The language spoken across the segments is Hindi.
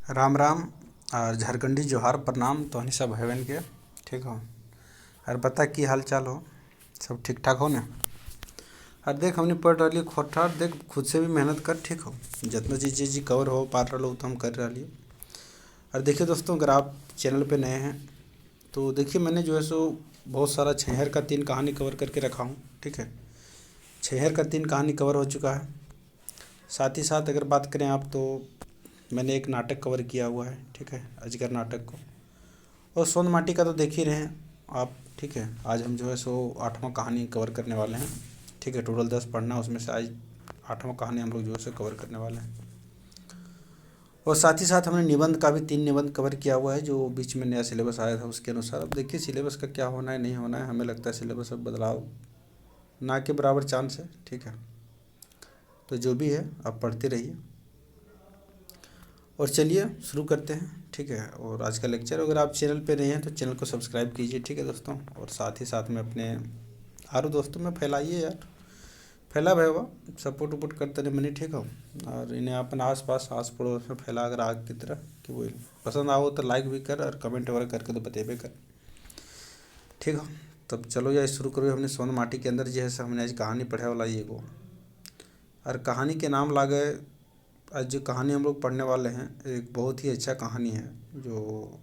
राम राम और झारखंडी जोहार प्रणाम तोहनी सब भाई के। ठीक हो और बता की हाल चाल हो, सब ठीक ठाक हो ना। और देख हमने पढ़ रही खोटा, देख खुद से भी मेहनत कर। ठीक हो जितना चीज़ कवर हो पा रहा हो तो हम कर रही। और देखिए दोस्तों, अगर आप चैनल पे नए हैं तो देखिए मैंने जो है सो बहुत सारा छहर का 3 कहानी कवर करके रखा हूँ। ठीक है, छहर का 3 कहानी कवर हो चुका है। साथ ही साथ अगर बात करें आप तो मैंने एक नाटक कवर किया हुआ है। ठीक है, अजगर नाटक को। और सोन माटी का तो देख ही रहे हैं आप। ठीक है, आज हम जो है सो 8वां कहानी कवर करने वाले हैं। ठीक है, टोटल 10 पढ़ना, उसमें से आज 8वां कहानी हम लोग जो है सो कवर करने वाले हैं। और साथ ही साथ हमने निबंध का भी 3 निबंध कवर किया हुआ है, जो बीच में नया सिलेबस आया था उसके अनुसार। अब देखिए सिलेबस का क्या होना है नहीं होना है, हमें लगता है सिलेबस अब बदलाव ना के बराबर चांस है। ठीक है, तो जो भी है आप पढ़ते रहिए। और चलिए शुरू करते हैं। ठीक है, और आज का लेक्चर, अगर आप चैनल पे नए हैं तो चैनल को सब्सक्राइब कीजिए। ठीक है दोस्तों, और साथ ही साथ में अपने आरो दोस्तों में फैलाइए यार। फैला भाई हुआ सपोर्ट वपोर्ट करते रहे मनी। ठीक हो, और इन्हें अपन आस पास आस पड़ोस में फैला अगर आग की तरह कि वो पसंद आओ तो लाइक भी कर और कमेंट वगैरह करके तो बतेबे कर। ठीक हो, तब चलो यार शुरू करो। हमने सोन माटी के अंदर जो है हमने आज कहानी पढ़े वाला ये को, और कहानी के नाम ला गए। आज जो कहानी हम लोग पढ़ने वाले हैं एक बहुत ही अच्छा कहानी है, जो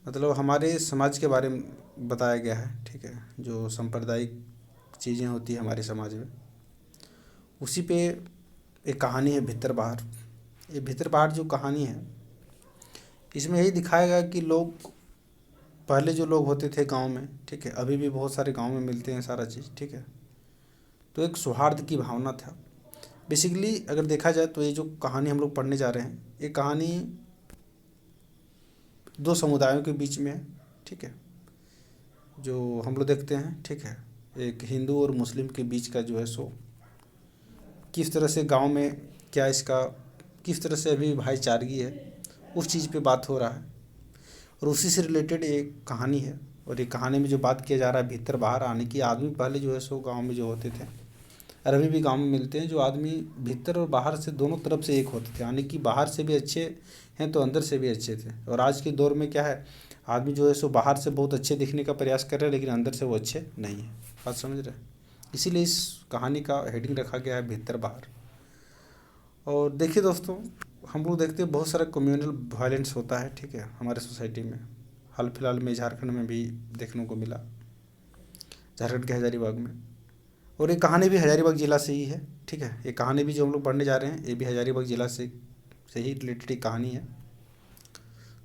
मतलब हमारे समाज के बारे में बताया गया है। ठीक है, जो सांप्रदायिक चीज़ें होती है हमारे समाज में, उसी पे एक कहानी है भीतर बाहर। ये भीतर बाहर जो कहानी है, इसमें यही दिखाया गया कि लोग पहले जो लोग होते थे गांव में, ठीक है, अभी भी बहुत सारे गांव में मिलते हैं सारा चीज़। ठीक है, तो एक सौहार्द की भावना था बेसिकली। अगर देखा जाए तो ये जो कहानी हम लोग पढ़ने जा रहे हैं, ये कहानी 2 समुदायों के बीच में है। ठीक है, जो हम लोग देखते हैं। ठीक है, एक हिंदू और मुस्लिम के बीच का जो है सो किस तरह से गांव में क्या इसका किस तरह से अभी भाईचारगी है, उस चीज़ पे बात हो रहा है। और उसी से रिलेटेड एक कहानी है। और ये कहानी में जो बात किया जा रहा है भीतर बाहर आने की, आदमी पहले जो है सो गांव में जो होते थे और अभी भी गांव में मिलते हैं, जो आदमी भीतर और बाहर से दोनों तरफ से एक होते थे, यानी कि बाहर से भी अच्छे हैं तो अंदर से भी अच्छे थे। और आज के दौर में क्या है, आदमी जो है सो बाहर से बहुत अच्छे दिखने का प्रयास कर रहे हैं लेकिन अंदर से वो अच्छे नहीं है। बात समझ रहे हैं? इसीलिए इस कहानी का हेडिंग रखा गया है भीतर बाहर। और देखिए दोस्तों, हम लोग देखते हैं बहुत सारा कम्युनल वायलेंस होता है। ठीक है, हमारे सोसाइटी में हाल फिलहाल में झारखंड में भी देखने को मिला, झारखंड के हजारीबाग में। और ये कहानी भी हजारीबाग ज़िला से ही है। ठीक है, ये कहानी भी जो हम लोग पढ़ने जा रहे हैं ये भी हजारीबाग ज़िला से ही रिलेटेड एक कहानी है।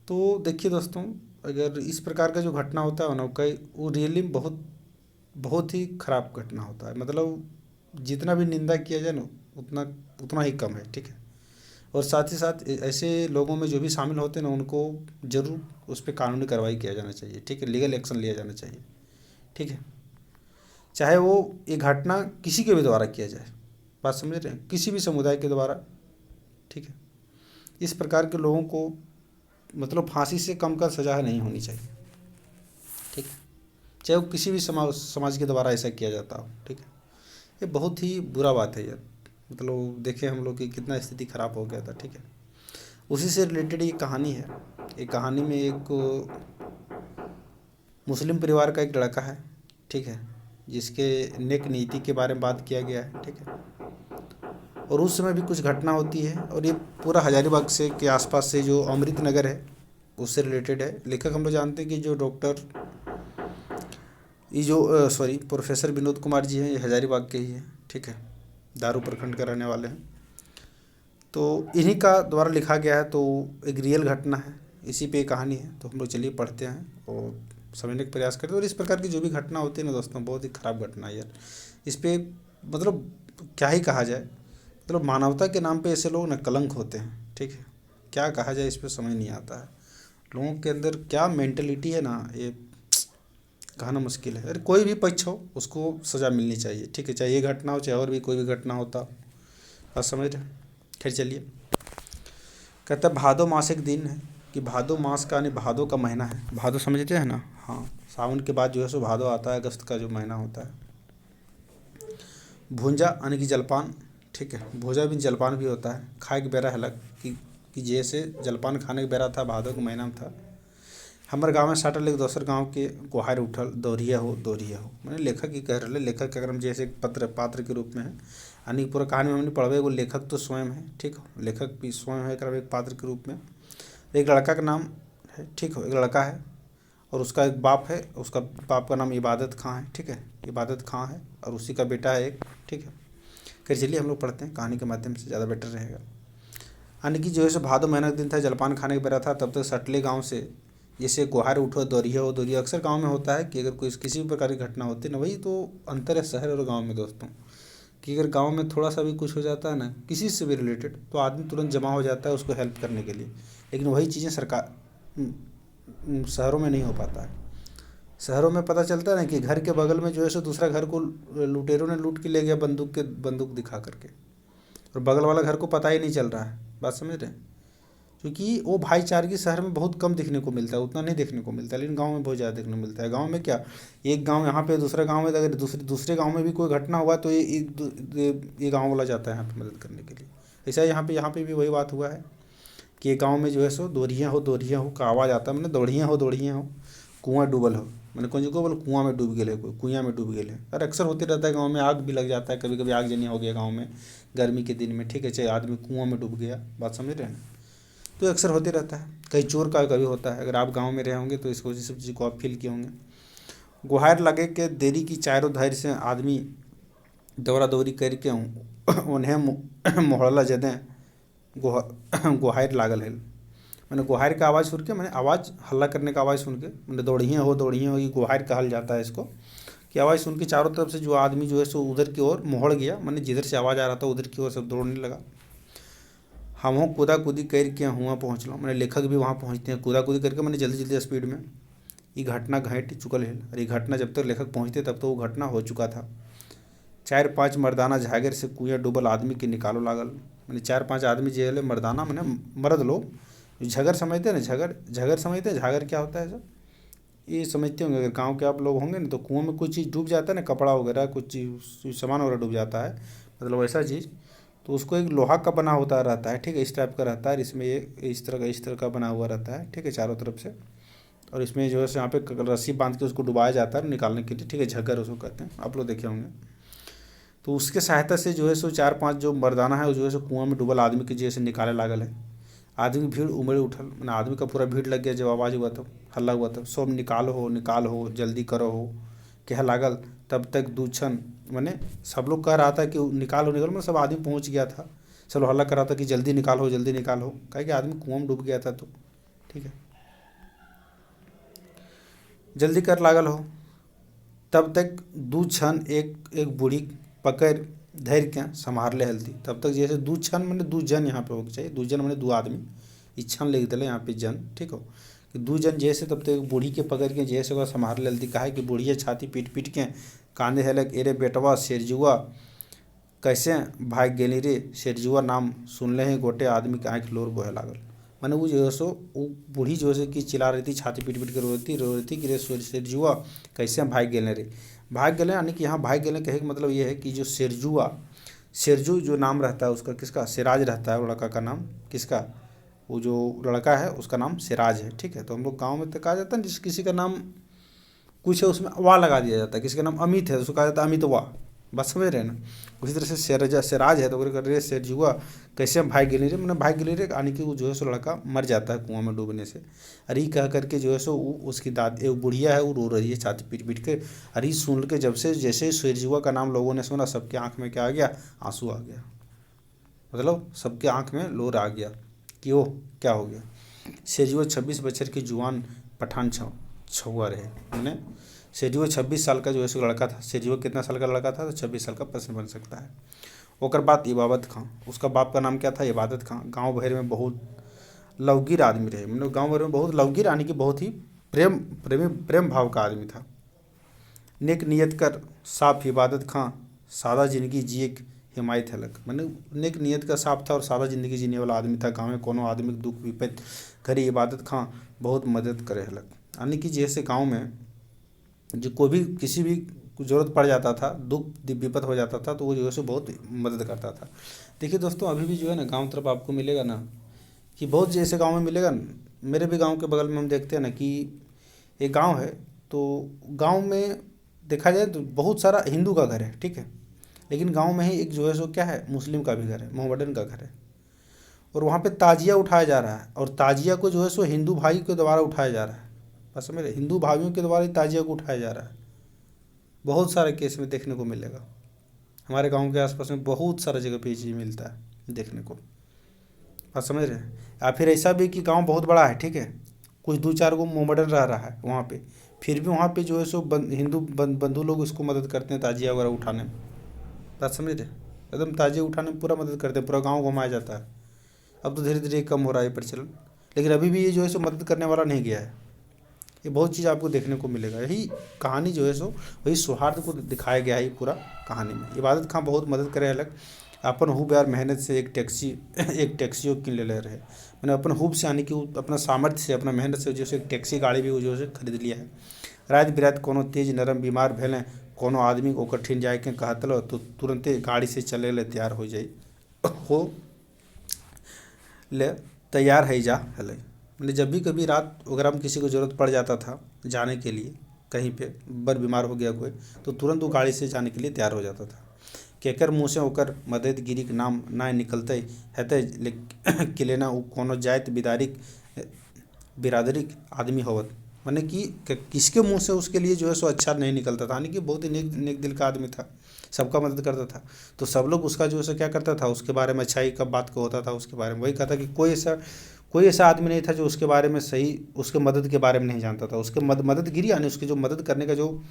तो देखिए दोस्तों, अगर इस प्रकार का जो घटना होता है ना, वो रियली बहुत बहुत ही ख़राब घटना होता है। मतलब जितना भी निंदा किया जाए ना उतना उतना ही कम है। ठीक है, और साथ ही साथ ऐसे लोगों में जो भी शामिल होते हैं ना, उनको ज़रूर उस पर कानूनी कार्रवाई किया जाना चाहिए। ठीक है, लीगल एक्शन लिया जाना चाहिए। ठीक है, चाहे वो ये घटना किसी के भी द्वारा किया जाए। बात समझ रहे हैं, किसी भी समुदाय के द्वारा। ठीक है, इस प्रकार के लोगों को मतलब फांसी से कम का सज़ा नहीं होनी चाहिए। ठीक है, चाहे वो किसी भी समाज के द्वारा ऐसा किया जाता हो। ठीक है, ये बहुत ही बुरा बात है यार। मतलब देखें हम लोग की कितना स्थिति ख़राब हो गया था। ठीक है, उसी से रिलेटेड ये कहानी है। एक कहानी में एक मुस्लिम परिवार का एक लड़का है। ठीक है, जिसके नेक नीति के बारे में बात किया गया है। ठीक है, और उस समय भी कुछ घटना होती है, और ये पूरा हजारीबाग से के आसपास से जो अमृत नगर है उससे रिलेटेड है। लेखक हम लोग जानते हैं कि जो डॉक्टर ये जो सॉरी प्रोफेसर विनोद कुमार जी हैं, ये हजारीबाग के ही हैं। ठीक है, दारू प्रखंड का रहने वाले हैं। तो इन्हीं का द्वारा लिखा गया है, तो एक रियल घटना है, इसी पे कहानी है। तो हम लोग चलिए पढ़ते हैं और समझने का प्रयास करते हैं। और इस प्रकार की जो भी घटना होती है ना दोस्तों, बहुत ही ख़राब घटना है यार। इस पे मतलब क्या ही कहा जाए, मतलब मानवता के नाम पे ऐसे लोग ना कलंक होते हैं। ठीक है, क्या कहा जाए इस पे समझ नहीं आता है। लोगों के अंदर क्या मेंटलिटी है ना, ये कहना मुश्किल है। अरे कोई भी पक्ष हो उसको सज़ा मिलनी चाहिए। ठीक है, चाहे ये घटना हो चाहे और भी कोई भी घटना होता हो। बात समझ रहे हैं? खैर चलिए, कहता है भादो मास एक दिन है कि भादो मास का यानी भादो का महीना है। भादो समझते हैं ना? हाँ, सावन के बाद जो है सो भादो आता है, अगस्त का जो महीना होता है। भूंजा यानी कि जलपान। ठीक है, भोजा भी जलपान भी होता है। खाए के बेरा हलक कि कि जैसे जलपान खाने के बेरा था, भादो के महीना में था, हमारे गाँव में साटल एक दोसर गाँव के गुहार उठल, दौरिया हो मैंने लेखक ही कह रहे। लेखक के अगर हम जैसे एक पात्र के रूप में है, यानी पूरा कहानी में हमने पढ़वे, एगो लेखक तो स्वयं है, ठीक हो, लेखक भी स्वयं है, एक पात्र के रूप में। एक लड़का का नाम है, ठीक हो, एक लड़का है और उसका एक बाप है, उसका बाप का नाम इबादत खां है, ठीक है, इबादत खां है, और उसी का बेटा है एक, ठीक है। फिर चलिए हम लोग पढ़ते हैं कहानी के माध्यम से, ज़्यादा बेटर रहेगा। यानी कि जो है सो भादो महीना का दिन था, जलपान खाने के बेरा था, तब तक सटले गांव से जैसे गुहार उठो दौरिया हो दौरिया, अक्सर गांव में होता है कि अगर कोई किसी भी प्रकार की घटना होती है ना, वही तो अंतर है शहर और गांव में दोस्तों, कि अगर गांव में थोड़ा सा भी कुछ हो जाता है ना किसी से भी रिलेटेड, तो आदमी तुरंत जमा हो जाता है उसको हेल्प करने के लिए। लेकिन वही चीज़ें शहरों में नहीं हो पाता है। शहरों में पता चलता है ना कि घर के बगल में जो है सो दूसरा घर को लुटेरों ने लूट के ले गया, बंदूक दिखा करके, और बगल वाला घर को पता ही नहीं चल रहा है। बात समझ रहे हैं? क्योंकि वो भाईचारगी शहर में बहुत कम देखने को मिलता है, उतना नहीं देखने को मिलता है, लेकिन गांव में बहुत ज़्यादा देखने को मिलता है। गांव में क्या, एक गांव यहाँ पे दूसरा गांव में, अगर दूसरे गांव में भी कोई घटना हुआ तो ये गांव वाला जाता है यहाँ पे मदद करने के लिए। ऐसा यहाँ पे भी वही बात हुआ है कि गांव में जो है सो दौरियाँ हो का आवाज़ आता है, मैंने दौड़ियाँ हो, कुआँ डूबल हो, मैंने कौन जी को बोल, कुआँ में डूब गए, कोई कुआँ में डूब गए। और अक्सर होते रहता है गांव में, आग भी लग जाता है, कभी कभी आगजनी हो गया गांव में गर्मी के दिन में, ठीक है, चाहे आदमी कुआँ में डूब गया। बात समझ रहे हैं ना? तो अक्सर होते रहता है, कहीं चोर का कभी होता है। अगर आप गांव में रहे होंगे तो इसको सब चीज़ को आप फील किए होंगे। गुहार लगे के देरी की चारों धैर्य से आदमी दौरा दौरी करके उन्हें मोहल्ला जदें गुहार लागल है। मैंने गुहार का आवाज़ सुन के, मैंने आवाज़ हल्ला करने का आवाज़ सुन के, मैंने दौड़ियाँ हो, ये गुहार कहल जाता है इसको, कि आवाज़ सुन के चारों तरफ से जो आदमी जो है सो उधर की ओर मोहड़ गया, मैंने जिधर से आवाज़ आ रहा था उधर की ओर सब दौड़ने लगा। हम हो कूदा कूदी करके हुआ पहुँच लो, मैंने लेखक भी वहाँ पहुँचते हैं कूदा कूदी करके, मैंने जल्दी स्पीड में। ये घटना घट चुकल है, और ये घटना जब तक लेखक पहुँचते तब तो वो घटना हो चुका था। 4-5 मर्दाना झागर से कुएँ डूबल आदमी के निकालो लागल। मैंने 4-5 आदमी जो है मर्दाना मैंने मर्द लोग, झगर समझते हैं ना, झगर समझते हैं, झागर क्या होता है सर, ये समझते होंगे। अगर गांव के आप लोग होंगे ना तो कुआं में कुछ चीज़ डूब जाता है ना, कपड़ा वगैरह कुछ चीज़ सामान वगैरह डूब जाता है, मतलब ऐसा चीज़, तो उसको एक लोहा का बना होता रहता है, ठीक है, इस टाइप का रहता है, इसमें ये इस तरह का बना हुआ रहता है, ठीक है, चारों तरफ से, और इसमें जो है यहाँ पे रस्सी बांध के उसको डुबाया जाता है निकालने के लिए, ठीक है, झग्गर उसको कहते हैं, आप लोग देखे होंगे। तो उसके सहायता से जो है सो 4-5 जो मर्दाना है वो जो है सो कुआं में डूबल आदमी के जैसे निकाले लागल है। आदमी भीड़ उमड़े उठल, मैंने आदमी का पूरा भीड़ लग गया जब आवाज़ हुआ तब, हल्ला हुआ तब, सब निकाल हो जल्दी करो हो कह लागल। तब तक दूछन मैंने सब लोग कह रहा था कि निकालो, मैं सब आदमी पहुंच गया था, सब हल्ला कर रहा था कि जल्दी निकालो कहे कि आदमी कुआं में डूब गया था, तो ठीक है जल्दी कर लागल हो। तब तक दू क्षण एक बूढ़ी पकड़ धैर्य के संभार ले हल्दी। तब तक जैसे दू क्षण मैंने दू जन यहाँ पे होना चाहिए, दू जन मैंने दो आदमी, ई क्षण लिख दिले यहाँ पे जन, ठीक हो, कि दू जन जैसे तब तक बूढ़ी के पकड़ के जैसे ओकरा संभार ले हल्दी। कहा कि बुढ़िया छाती पीट के कांदे हेलक, एरे बेटवा शेरजुआ कैसे भाग गेली रे। शेरजुआ नाम सुनले ही गोटे आदमी के आँख लोर बोहे लागल। मैंने वो जो है सो वो बूढ़ी जो है कि चिल्ला रही थी, छाती पीट के रो रही थी कि रे शेरजुआ कैसे भाग गेले रे। भाग गए यानी कि यहाँ भाग गए कहे का मतलब ये है कि जो शेरजू जो नाम रहता है उसका, किसका, सिराज रहता है लड़का का नाम, किसका, वो जो लड़का है उसका नाम सिराज है, ठीक है। तो हम लोग गाँव में तो कहा जाता है जिस किसी का नाम कुछ है उसमें वाह लगा दिया जाता है, किसी का नाम अमित है उसको कहा जाता है अमित वाह, बस समझ रहे हैं ना। उसी तरह से सिराज है तो कर रहे शेरजुआ कैसे भाग गिली रे, मैंने भाग गिली रे, यानी कि वो जो है सो लड़का मर जाता है कुआं में डूबने से। अरे कह करके जो है सो उसकी दादी एक बुढ़िया है वो रो रही है छाती पीट के। अरे सुन के जब से जैसे शेरजुआ का नाम लोगों ने सुना सबके आँख में क्या आ गया, आंसू आ गया, मतलब सबके आँख में लोर आ गया कि ओह क्या हो गया। शेरजुआ 26 बछर की जुआन पठान छुआ रहे, मैंने शेरजुआ 26 साल का जो है सो लड़का था। शेरजुआ कितना साल का लड़का था, तो 26 साल का प्रश्न बन सकता है। ओकर बाद इबादत खां, उसका बाप का नाम क्या था, इबादत खां। गांव भर में बहुत लवगीर आदमी रहे, मतलब गांव भर में बहुत लवगीर यानी कि बहुत ही प्रेम भाव का आदमी था। नेक नियत कर साफ इबादत खां सादा जिंदगी जिए हिमायत हलक, मैंने नेक नियत का साफ था और सादा जिंदगी जीने वाला आदमी था। गाँव में कोनो आदमी के दुख विपद घरी इबादत खां बहुत मदद करे हलक, यानी कि जैसे गाँव में जो कोई भी किसी भी ज़रूरत पड़ जाता था, दुख विपद हो जाता था, तो वो जो है सो बहुत मदद करता था। देखिए दोस्तों अभी भी जो है ना गांव तरफ आपको मिलेगा ना कि बहुत जैसे गांव में मिलेगा न, मेरे भी गांव के बगल में हम देखते हैं ना कि एक गांव है, तो गांव में देखा जाए तो बहुत सारा हिंदू का घर है, ठीक है, लेकिन गांव में ही एक जो है सो क्या है, मुस्लिम का भी घर है, मोहम्मडन का घर है। और वहाँ पे ताजिया उठाया जा रहा है, और ताजिया को जो है सो हिंदू भाई के द्वारा उठाया जा रहा है। बस समझ रहे, हिंदू भाइयों के द्वारा ही ताजिया को उठाया जा रहा है। बहुत सारे केस में देखने को मिलेगा, हमारे गांव के आसपास में बहुत सारा जगह पे ये चीज़ मिलता है देखने को। बात समझ रहे हैं। या फिर ऐसा भी कि गांव बहुत बड़ा है, ठीक है, कुछ दो चार गो मोहम्मडन रह रहा है वहाँ पे, फिर भी वहाँ पे जो है सो हिंदू बंधु लोग उसको मदद करते हैं ताजिया वगैरह उठाने में। बात समझ रहे, एकदम ताजिया उठाने में पूरा मदद करते हैं, पूरा गाँव घुमाया जाता है। अब तो धीरे धीरे कम हो रहा है प्रचलन, लेकिन अभी भी ये जो है सो मदद करने वाला नहीं गया है। ये बहुत चीज़ आपको देखने को मिलेगा। यही कहानी जो है सो वही सौहार्द को दिखाया गया है ये पूरा कहानी में। इबादत खां बहुत मदद करे अलग, अपन हुब यार मेहनत से एक टैक्सी किन ले रहे, मैंने अपन हुब से यानी कि अपना सामर्थ्य से, अपना मेहनत से जो है एक टैक्सी गाड़ी भी जो है खरीद लिया है। रात बिरात कोनो तेज नरम बीमार भेलें, कोनो आदमी को कठिन जाए के कहतलो तो तुरंते गाड़ी से चले ले तैयार हो जाई हो ले तैयार है जा हले। मैंने जब भी कभी रात वगैरह में किसी को ज़रूरत पड़ जाता था जाने के लिए, कहीं पे बर बीमार हो गया कोई, तो तुरंत वो गाड़ी से जाने के लिए तैयार हो जाता था। केकर मुँह से होकर मददगिरी के नाम ना निकलते हेते किलेना वो कोनो जात बिरादरी आदमी होवत, माने कि किसके मुंह से उसके लिए जो है सो अच्छा नहीं निकलता था, यानी कि बहुत ही नेक दिल का आदमी था, सबका मदद करता था। तो सब लोग उसका जो है सो क्या करता था, उसके बारे में अच्छाई का बात को होता था उसके बारे में। वही कहता कि कोई ऐसा आदमी नहीं था जो उसके बारे में सही, उसके मदद के बारे में नहीं जानता था। उसके मददगिरी यानी उसकी जो मदद करने का जो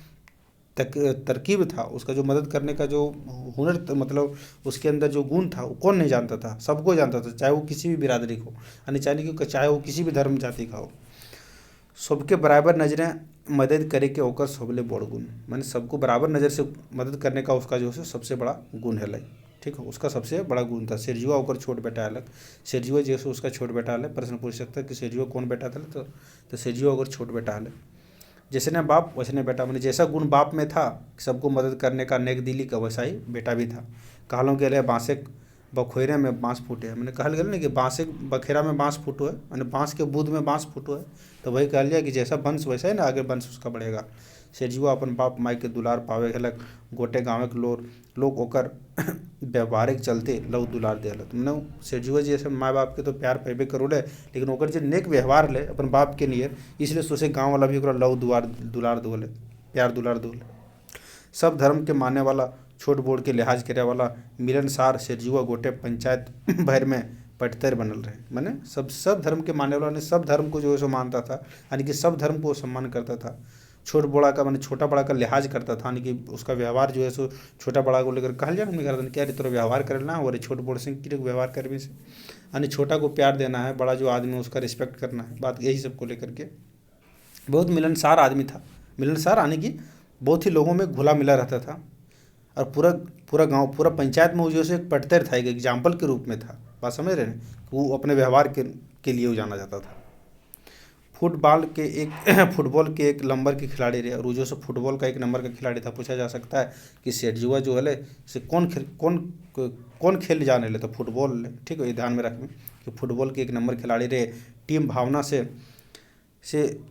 तरकीब था, उसका जो मदद करने का जो हुनर मतलब उसके अंदर जो गुण था, वो कौन नहीं जानता था, सबको जानता था, चाहे वो किसी भी बिरादरी को, यानी चाहे वो किसी भी धर्म जाति का हो। सबके बराबर नज़रें मदद करे के ओकर सबले बड़ गुण, माने सबको बराबर नज़र से मदद करने का उसका जो है सबसे बड़ा गुण है लाई, ठीक है, उसका सबसे बड़ा गुण था। सिरजुआ ओकर छोट बेटा अलग, सिरजुआ जैसे उसका छोट बेटा अलग, प्रश्न पूछ सकता है कि सिरजुआ कौन बेटा था, तो सिरजुआ ओकर छोट बेटा अलग। जैसे ने बाप वैसे ने बेटा, मैंने जैसा गुण बाप में था सबको मदद करने का, नेक दिली का, वैसा ही बेटा भी था। कहलों के लिए बाँसे बखोरे में बाँस फूटे है, मैंने कहल गया ना कि बाँसे बखेरा में बाँस फूटो है, मैंने बाँस के बूंद में बाँस फूटो है, तो वही कह लिया कि जैसा वंश वैसा ही ना आगे वंश उसका बढ़ेगा। सेजुआ अपन बाप माई के दुलार पावे हलक, गोटे गाँव के लोग ओकर व्यवहारिक चलते लव दुलार दे हलत। मैंने सेजुआ जी ऐसे माँ बाप के तो प्यार पेबे करोले, लेकिन ओकर जो नेक व्यवहार ले अपन बाप के नियर, इसलिए सोचे गाँव वाला भी ओकरा लव दुलार दोले, प्यार दुलार दोले। सब धर्म के मानने वाला, छोट बोड़ के लिहाज करे वाला, मिलनसार सेजुआ गोटे पंचायत भर में पटतर बनल रहे। माने सब धर्म के मानने वाला ने सब धर्म को जो है सो मानता था, यानी कि सब धर्म को सम्मान करता था। छोट बड़ा का माने छोटा बड़ा का लिहाज करता था, यानी कि उसका व्यवहार जो है सो छोटा बड़ा को लेकर कहल जाए ना, घर क्या रे तोरा व्यवहार करना है, और छोट बड़ से कि व्यवहार करने से, यानी छोटा को प्यार देना है, बड़ा जो आदमी है उसका रिस्पेक्ट करना है, बात यही सब को लेकर के। बहुत मिलनसार आदमी था, मिलनसार यानी कि बहुत ही लोगों में घुला मिला रहता था, और पूरा गांव पूरा पंचायत में वो जो है एक पटतर था, एक एग्जाम्पल के रूप में था। बात समझ रहे हैं, वो अपने व्यवहार के लिए वो जाना जाता था। फुटबॉल के एक नंबर के खिलाड़ी रहे, और वो जो है फुटबॉल का एक नंबर का खिलाड़ी था। पूछा जा सकता है कि सेठजुआ जो है से कौन खेल जाने ले, तो फुटबॉल, ठीक है, ये ध्यान में रखें कि फुटबॉल के एक नंबर खिलाड़ी रहे। टीम भावना से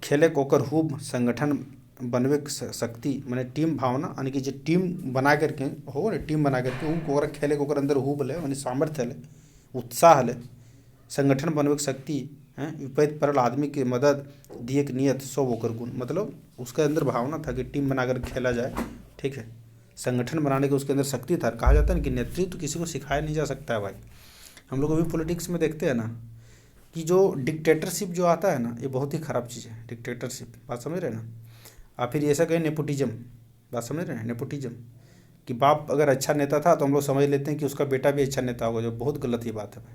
खेले कोकर खूब संगठन बनवे शक्ति, मैंने टीम भावना यानी कि जो टीम बना करके हो ना, टीम बना करके वो खेले को अंदर हुब ले, मैंने सामर्थ्य ले, उत्साह ले, संगठन बनवे शक्ति हैं, विपरीत परल आदमी की मदद दिए की नियत सो ओकर गुण, मतलब उसके अंदर भावना था कि टीम बनाकर खेला जाए, ठीक है, संगठन बनाने की उसके अंदर शक्ति था। कहा जाता है ना कि नेतृत्व तो किसी को सिखाया नहीं जा सकता है भाई। हम लोग अभी पॉलिटिक्स में देखते हैं ना कि जो डिक्टेटरशिप जो आता है ना, ये बहुत ही ख़राब चीज़ है डिक्टेटरशिप, बात समझ रहे हैं ना। और फिर ऐसा कहें नेपोटिज्म, बात समझ रहे हैं, नेपोटिज्म, कि बाप अगर अच्छा नेता था तो हम लोग समझ लेते हैं कि उसका बेटा भी अच्छा नेता होगा, जो बहुत गलत ही बात है भाई।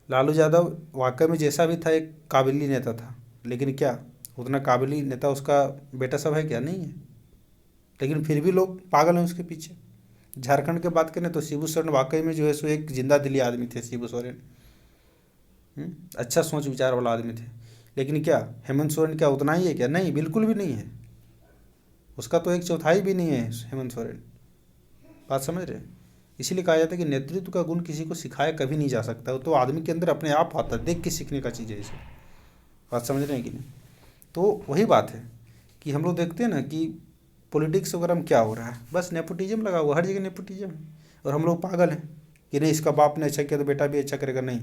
लालू यादव वाकई में जैसा भी था एक काबिली नेता था, लेकिन क्या उतना काबिली नेता उसका बेटा सब है क्या? नहीं है। लेकिन फिर भी लोग पागल हैं उसके पीछे। झारखंड की बात करें तो शिबू सोरेन वाकई में जो है सो एक जिंदा दिली आदमी थे शिबू सोरेन, अच्छा सोच विचार वाला आदमी थे। लेकिन क्या हेमंत सोरेन क्या उतना ही है क्या? नहीं, बिल्कुल भी नहीं है। उसका तो एक चौथाई भी नहीं है हेमंत सोरेन, बात समझ रहे हैं। इसीलिए कहा जाता है कि नेतृत्व का गुण किसी को सिखाया कभी नहीं जा सकता, वो तो आदमी के अंदर अपने आप आता है, देख के सीखने का चीज़ है इसे। बात समझ रहे हैं कि नहीं? तो वही बात है कि हम लोग देखते हैं ना कि पॉलिटिक्स वगैरह में क्या हो रहा है, बस नेपोटिज्म लगा हुआ, हर जगह नेपोटिज्म है। और हम लोग पागल हैं कि नहीं इसका बाप ने अच्छा किया तो बेटा भी अच्छा करेगा, नहीं,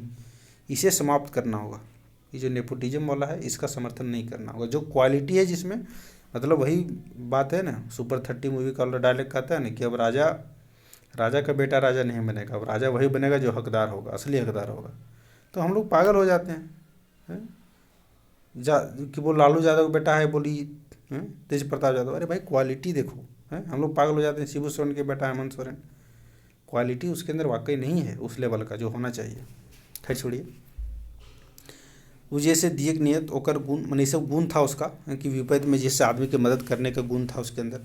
इसे समाप्त करना होगा। ये जो नेपोटिज्म वाला है इसका समर्थन नहीं करना होगा। जो क्वालिटी है जिसमें, मतलब वही बात है ना, सुपर 30 मूवी का डायलॉग कहता है ना कि अब राजा का बेटा राजा नहीं बनेगा, अब राजा वही बनेगा जो हकदार होगा, असली हकदार होगा। तो हम लोग पागल हो जाते हैं, कि वो लालू यादव का बेटा है, बोली तेज प्रताप यादव, अरे भाई क्वालिटी देखो, हैं हम लोग पागल हो जाते हैं। शिबू सोरेन के बेटा हेमंत सोरेन, क्वालिटी उसके अंदर वाकई नहीं है उस लेवल का जो होना चाहिए। खैर छोड़िए, वो जैसे दिए नियत ओकर गुण, मैंने सब गुण था उसका कि विपरीत में जैसे आदमी के मदद करने का गुण था उसके अंदर।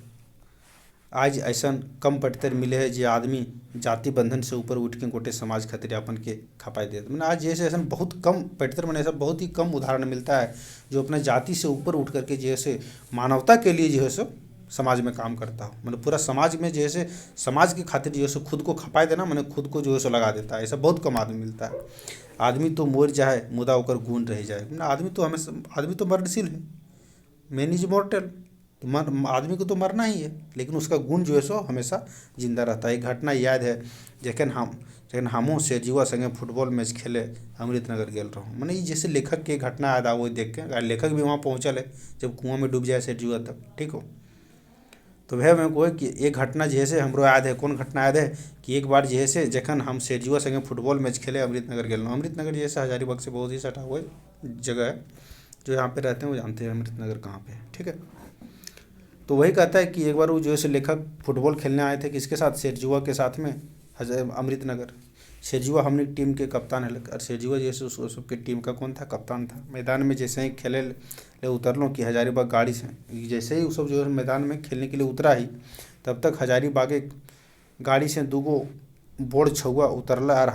आज ऐसा कम पटतर मिले है जो आदमी जाति बंधन से ऊपर उठ के गोटे समाज खातिर अपन के खपाई देते। मैंने आज जैसे ऐसा बहुत कम पटतर, मैंने ऐसा बहुत ही कम उदाहरण मिलता है जो अपने जाति से ऊपर उठ करके जैसे मानवता के लिए जो है सो समाज में काम करता हो। मतलब पूरा समाज में जैसे समाज की खातिर जो है सो खुद को खपाई देना, मैंने खुद को जो है सो लगा देता है, ऐसा बहुत कम आदमी मिलता है। आदमी तो मोर जाए मुदा होकर गुण रह जाए। आदमी तो हमेशा, आदमी तो मरणशील है, मैन इज मॉर्टल, तो आदमी को तो मरना ही है, लेकिन उसका गुण जो है सो हमेशा जिंदा रहता है। एक घटना याद है, जखन हमों सेरजुआ संगे फुटबॉल मैच खेले अमृतनगर गेल रहूँ। मैंने जैसे लेखक के घटना याद आ, वो देख के लेखक भी वहाँ पहुँचल है जब कुआं में डूब जाए सेरजुआ तब, ठीक हो। तो वह मैं कोई कि एक घटना जैसे हमरो याद है, कौन घटना याद है कि एक बार जैसे जखन हम सेरजुआ संगे फुटबॉल मैच खेले अमृतनगर गेल रहूँ। अमृतनगर जैसे हजारीबाग से बहुत ही सटा हुआ जगह है, जो यहाँ पे रहते हैं वो जानते हैं अमृतनगर कहाँ पे है, ठीक है। तो वही कहता है कि एक बार वो जो है लेखक फुटबॉल खेलने आए थे, किसके साथ, सेरजुआ के साथ में अमृतनगर। सेरजुआ हमने टीम के कप्तान है, और सेरजुआ जैसे उसकी टीम का कौन था, कप्तान था। मैदान में जैसे ही खेले ले उतरलों कि हजारीबाग गाड़ी से, जैसे ही वो सब जो है मैदान में खेलने के लिए उतरा ही, तब तक हजारीबाग गाड़ी से दूगो बोड़ छुआ उतरला और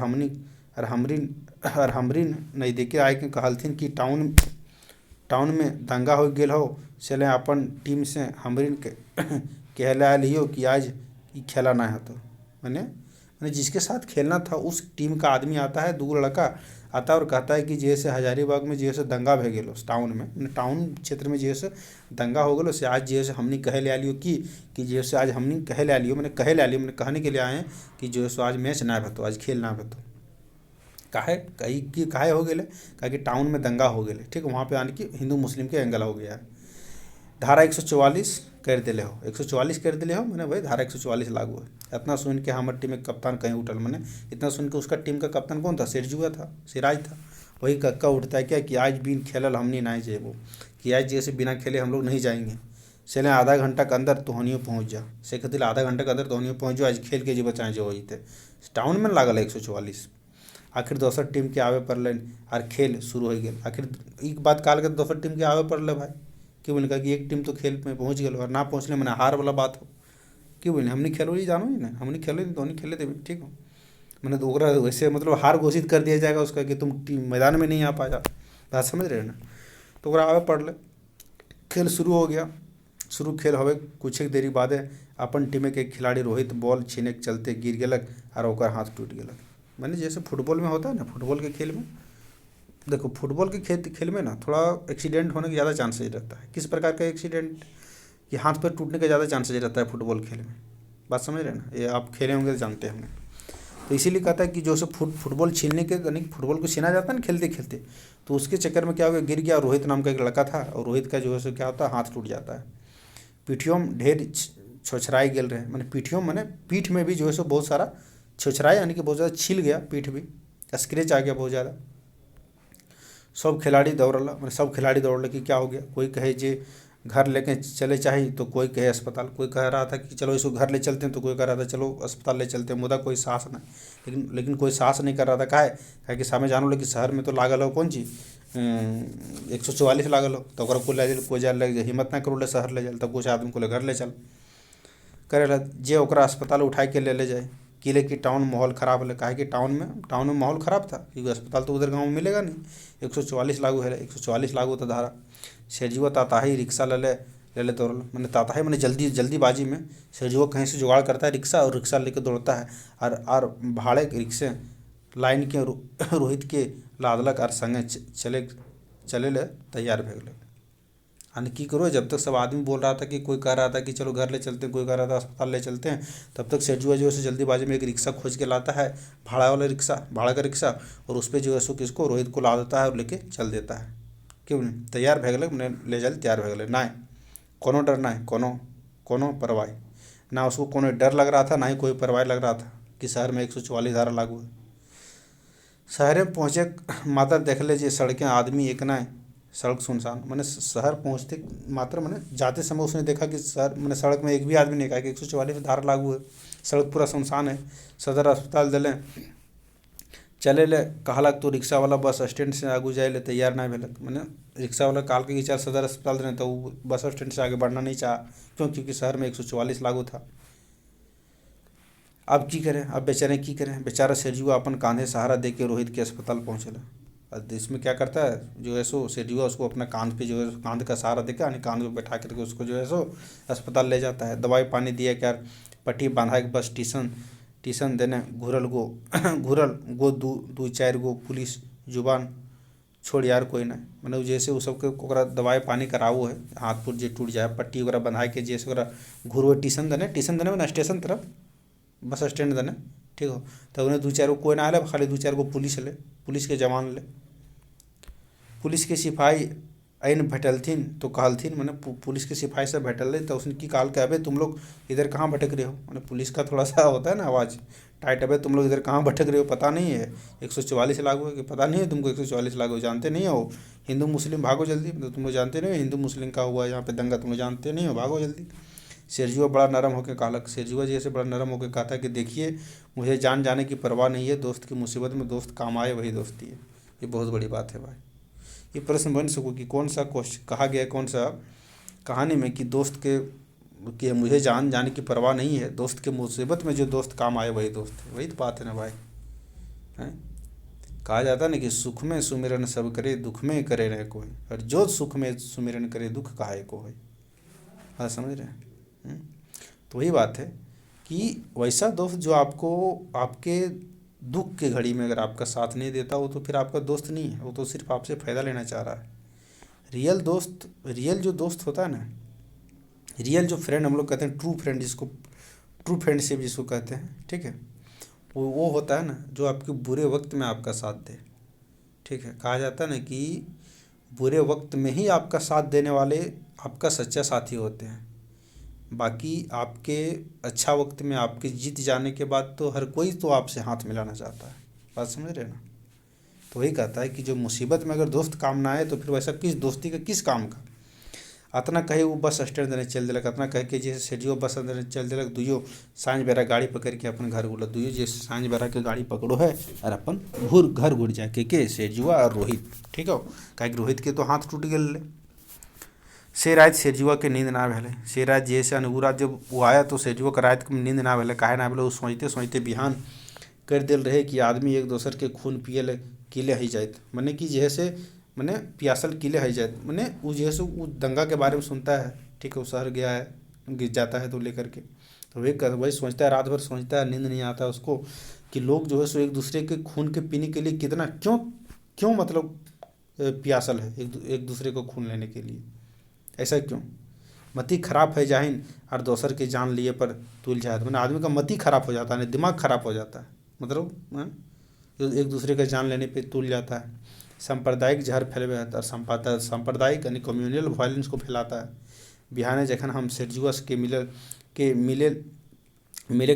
हमरिन नहीं देखे आए के कहलथिन कि टाउन में दंगा हो गेल हो, चले अपन टीम से हमरिन के कहला आयल हियो कि आज ई खेला ना होता। मैंने जिसके साथ खेलना था उस टीम का आदमी आता है, दूगो लड़का आता है और कहता है कि जैसे हजारीबाग में जैसे दंगा भे गेलो टाउन में, टाउन क्षेत्र में जैसे दंगा हो गेलो से आज जैसे हमने कहे ले आलियो कि जैसे आज हमने कहे ले आलियो, मैंने कहे ले आलियो, मैंने कहने के लिए आए हैं कि जो है आज मैच ना भतो, आज खेल ना भतो। काहे हो गए, कहा कि टाउन में दंगा हो गए, ठीक है, वहाँ पे आने की हिंदू मुस्लिम के एंगल हो गया है। धारा 144 कर दिले हो, 144 कर दिले हो, मैंने भाई धारा 144 लागू है। इतना सुन के हमारे टीम में कप्तान कहीं उठल, मैंने इतना सुन के उसका टीम का कप्तान कौन था, सेरजुआ था, सिराज था। वही कक्का उठता है क्या कि आज बिन खेलल हमने नहीं जेबो, कि आज जैसे बिना खेले हम लोग नहीं जाएंगे, चले आधा घंटा के अंदर तोहनियो पहुँच जा, से कहते आधा घंटा के अंदर तोहनियो पहुँच जाओ, आज खेल के जी बचाएं जो होते। टाउन में लागल 144। आखिर दोसर टीम के आवे पड़ल और खेल शुरू हो गया। आखिर एक बात काल के दोसर टीम के आवे पड़ल भाई, क्यों बोले, कहा कि एक टीम तो खेल में पहुँच गए और ना पहुँचले मैंने हार वाला बात हो, क्यों बोले हमने खेलो ही जानो ही ना, हमने खेलो तो नहीं खेले देवे, ठीक हो। मैंने तो ओकरा वैसे मतलब हार घोषित कर दिया जाएगा उसका कि तुम टीम मैदान में नहीं आ पाया, बात समझ रहे हैं ना। तो ओकरा आवे पड़ल, खेल शुरू हो गया। शुरू खेल होवे कुछ एक देरी बाद अपन टीम के खिलाड़ी रोहित बॉल छीने के चलते गिर गलक और ओकर हाथ टूट गलक। मैंने जैसे फुटबॉल में होता है ना, फुटबॉल के खेल में देखो, फुटबॉल के खेल में ना थोड़ा एक्सीडेंट होने का ज़्यादा चांसेज रहता है। किस प्रकार का एक्सीडेंट, कि हाथ पैर टूटने का ज़्यादा चांसेज रहता है फुटबॉल खेल में, बात समझ रहे हैं ना, ये आप खेले होंगे तो जानते होंगे। तो इसीलिए कहता है कि जो सब फुटबॉल छीनने के, यानी फुटबॉल को छीना जाता है ना खेलते खेलते, तो उसके चक्कर में क्या हो गया, गिर गया। रोहित नाम का एक लड़का था और रोहित का जो है सो क्या होता है, हाथ टूट जाता है। पीठियों में ढेर छोछराई गेल रहे, मैंने पीठियों मैंने पीठ में भी जो है सो बहुत सारा छोछराई, यानी कि बहुत ज़्यादा छिल गया, पीठ भी स्क्रेच आ गया बहुत ज़्यादा। सब खिलाड़ी दौड़ला, मैंने सब खिलाड़ी दौड़ल कि क्या हो गया, कोई कहे जे घर लेके चले चाहिए, तो कोई कहे अस्पताल, कोई कह रहा था कि चलो इसको घर ले चलते हैं, तो कोई कह रहा था चलो अस्पताल ले चलते हैं। मुदा कोई साहस नहीं, लेकिन कोई साहस नहीं कर रहा था। काहे कि सामने जानो कि शहर में तो लागल हो कौन चीज 144 लागल हो, तो को ले कोई जाए लगे हिम्मत ना करो ले शहर ले जाए, तब कुछ आदमी को ले घर ले चल करे जे ओकरा अस्पताल उठाए के ले जाए, किले की टाउन माहौल ख़राब है। काहे कि टाउन में माहौल ख़राब था, क्योंकि अस्पताल तो उधर गाँव में मिलेगा नहीं। 144 लागू है, 144 लागू था धारा। सेरजुआ ताताही रिक्शा ले ले ले दौड़ लो। मैंने ताता है, मैंने जल्दीबाजी में सेठजुआ कहीं से जुगाड़ करता है रिक्शा, और रिक्शा लेकर दौड़ता है। और भाड़े के रिक्शे लाइन के रोहित के लादलक और संगे चले चले ले तैयार भे गए। यानी की करो, जब तक सब आदमी बोल रहा था कि कोई कह रहा था कि चलो घर ले चलते हैं, कोई कह रहा था अस्पताल ले चलते हैं, तब तक सेठजुआ जो है जल्दीबाजी में एक रिक्शा खोज के लाता है, भाड़ा का रिक्शा, और उस पर जो है सो किसको, रोहित को ला देता है और लेके चल देता है। क्यों नहीं तैयार भे गए, मैंने ले जाए तैयार भे गए ना, कोनो डर ना, कोनो परवाह ना, उसको कोनो डर लग रहा था, ना ही कोई परवाह लग रहा था कि शहर में 144 धारा लागू है। शहर में पहुँचे मात्र देख ले जी सड़कें आदमी एक ना, सड़क सुनसान। मैंने शहर पहुँचते मात्र मैंने जाते समय उसने देखा कि शहर मैंने सड़क में एक भी आदमी नहीं, कहा कि 144 धारा लागू है, सड़क पूरा सुनसान है। सदर अस्पताल दिले चले ले, कहलक तो रिक्शा वाला बस स्टैंड से आगू जाए ले तैयार ना भेलक। मैंने रिक्शा वाला काल के चल सदर अस्पताल देने, तो वो बस स्टैंड से आगे बढ़ना नहीं चाहा। क्यों? क्योंकि शहर में 144 लागू था। अब की करें, अब बेचारे की करें, बेचारा सेठजुआ अपन कांधे सहारा दे के रोहित के अस्पताल पहुँचेला। और इसमें क्या करता है जो है सो सेठजुआ, उसको अपना कांध पे जो है कांध का सहारा देकर, यानी कांध पे बैठा करके उसको जो है सो अस्पताल ले जाता है। दवाई पानी दिया क्या, पट्टी बांधा के बस टीसन देने घुरल गो दू चार गो पुलिस जुबान छोड़ यार कोई ना। मतलब जैसे वो सबके ओकरा दवाई पानी करावो है, हाथ पुर जे टूट जाए, पट्टी वगैरह बंधा के जैसे ओकरा घुरवे टीसन देने में स्टेशन तरफ बस स्टैंड देने, ठीक हो। तो उन्हें 2-4 गो कोई ना आए, खाली 2-4 गो पुलिस के जवान ले, पुलिस के सिपाही अन भेटलथिन तो कहलथिन, मैंने पुलिस के सिपाही से भेटल तो उसने की काल के, अबे तुम लोग इधर कहाँ भटक रहे हो। मैंने पुलिस का थोड़ा सा होता है ना आवाज़ टाइट, अबे तुम लोग इधर कहाँ भटक रहे हो, पता नहीं है 144 लागू है कि पता नहीं है तुमको 144 लागू, जानते नहीं हो, हिंदू मुस्लिम भागो जल्दी, तो तुम लोग जानते नहीं हो हिंदू मुस्लिम का हुआ है यहाँ पे दंगा, तुम लोग जानते नहीं हो, भागो जल्दी। सेठजुआ बड़ा नरम होकर कहलक, सेठजुआ जी ऐसे बड़ा नरम होकर कहता है कि देखिए मुझे जान जाने की परवाह नहीं है, दोस्त की मुसीबत में दोस्त काम आए वही दोस्ती है। ये बहुत बड़ी बात है भाई। ये प्रश्न बन सको कि कौन सा क्वेश्चन कहा गया, कौन सा कहानी में कि दोस्त के मुझे जान जाने की परवाह नहीं है, दोस्त के मुसीबत में जो दोस्त काम आए वही दोस्त है। वही तो बात है ना भाई, हैं। कहा जाता है ना कि सुख में सुमिरन सब करे, दुख में करे रहे कोई, और जो सुख में सुमिरन करे दुख काहे को है। हाँ समझ रहे हैं। तो वही बात है कि वैसा दोस्त जो आपको आपके दुख के घड़ी में अगर आपका साथ नहीं देता, वो तो फिर आपका दोस्त नहीं है, वो तो सिर्फ आपसे फ़ायदा लेना चाह रहा है। रियल जो दोस्त होता है ना, रियल जो फ्रेंड हम लोग कहते हैं, ट्रू फ्रेंडशिप जिसको कहते हैं, ठीक है, वो होता है ना जो आपके बुरे वक्त में आपका साथ दे, ठीक है। कहा जाता है ना कि बुरे वक्त में ही आपका साथ देने वाले आपका सच्चा साथी होते हैं, बाकी आपके अच्छा वक्त में आपके जीत जाने के बाद तो हर कोई तो आपसे हाथ मिलाना चाहता है। बात समझ रहे हैं ना। तो वही कहता है कि जो मुसीबत में अगर दोस्त काम ना आए तो फिर वैसा किस दोस्ती का किस काम का। अतना कहे वो बस स्टैंड देने चल दिलक, अतना कहे कि जैसे सेठियो बस देने चल दिलक, दुइयो सांझ बेरा गाड़ी पकड़ के अपन घर गुला, दुइयो जैसे सांझ बेरा के गाड़ी पकड़ो है और अपन घर घुर जाए के सेठजुआ और रोहित, ठीक है। काहे कि रोहित के तो हाथ टूट गए। से रात सेठजुआ के नींद ना भेले। से रात जैसे अनुगुरा जब वो आया तो सेठजुआ के रात में नींद ना भेले। काहे ना भेले, वो सोचते बिहान कर दिल रहे कि आदमी एक दोसर के खून पिए किले ही जात, मने कि जैसे मने पियासल किले ही जात, मने वो जैसे वो दंगा के बारे में सुनता है, ठीक है, वो शहर गया है गिर जाता है तो लेकर के, तो वही सोचता है, रात भर सोचता है, नींद नहीं आता उसको कि लोग जो है सो एक दूसरे के खून के पीने के लिए कितना क्यों मतलब पियासल है एक दूसरे को खून लेने के लिए, ऐसा क्यों। मती खराब है जाहिन और दोसर के जान लिए पर तुल जाए, मैंने आदमी का मती खराब हो जाता है, दिमाग खराब हो जाता है, मतलब एक दूसरे का जान लेने पे तुल जाता है। सांप्रदायिक जहर फैलवे और सांप्रदायिक यानी कम्युनल वायलेंस को फैलाता है। बिहाने जखन हम सेठजुआ के मिले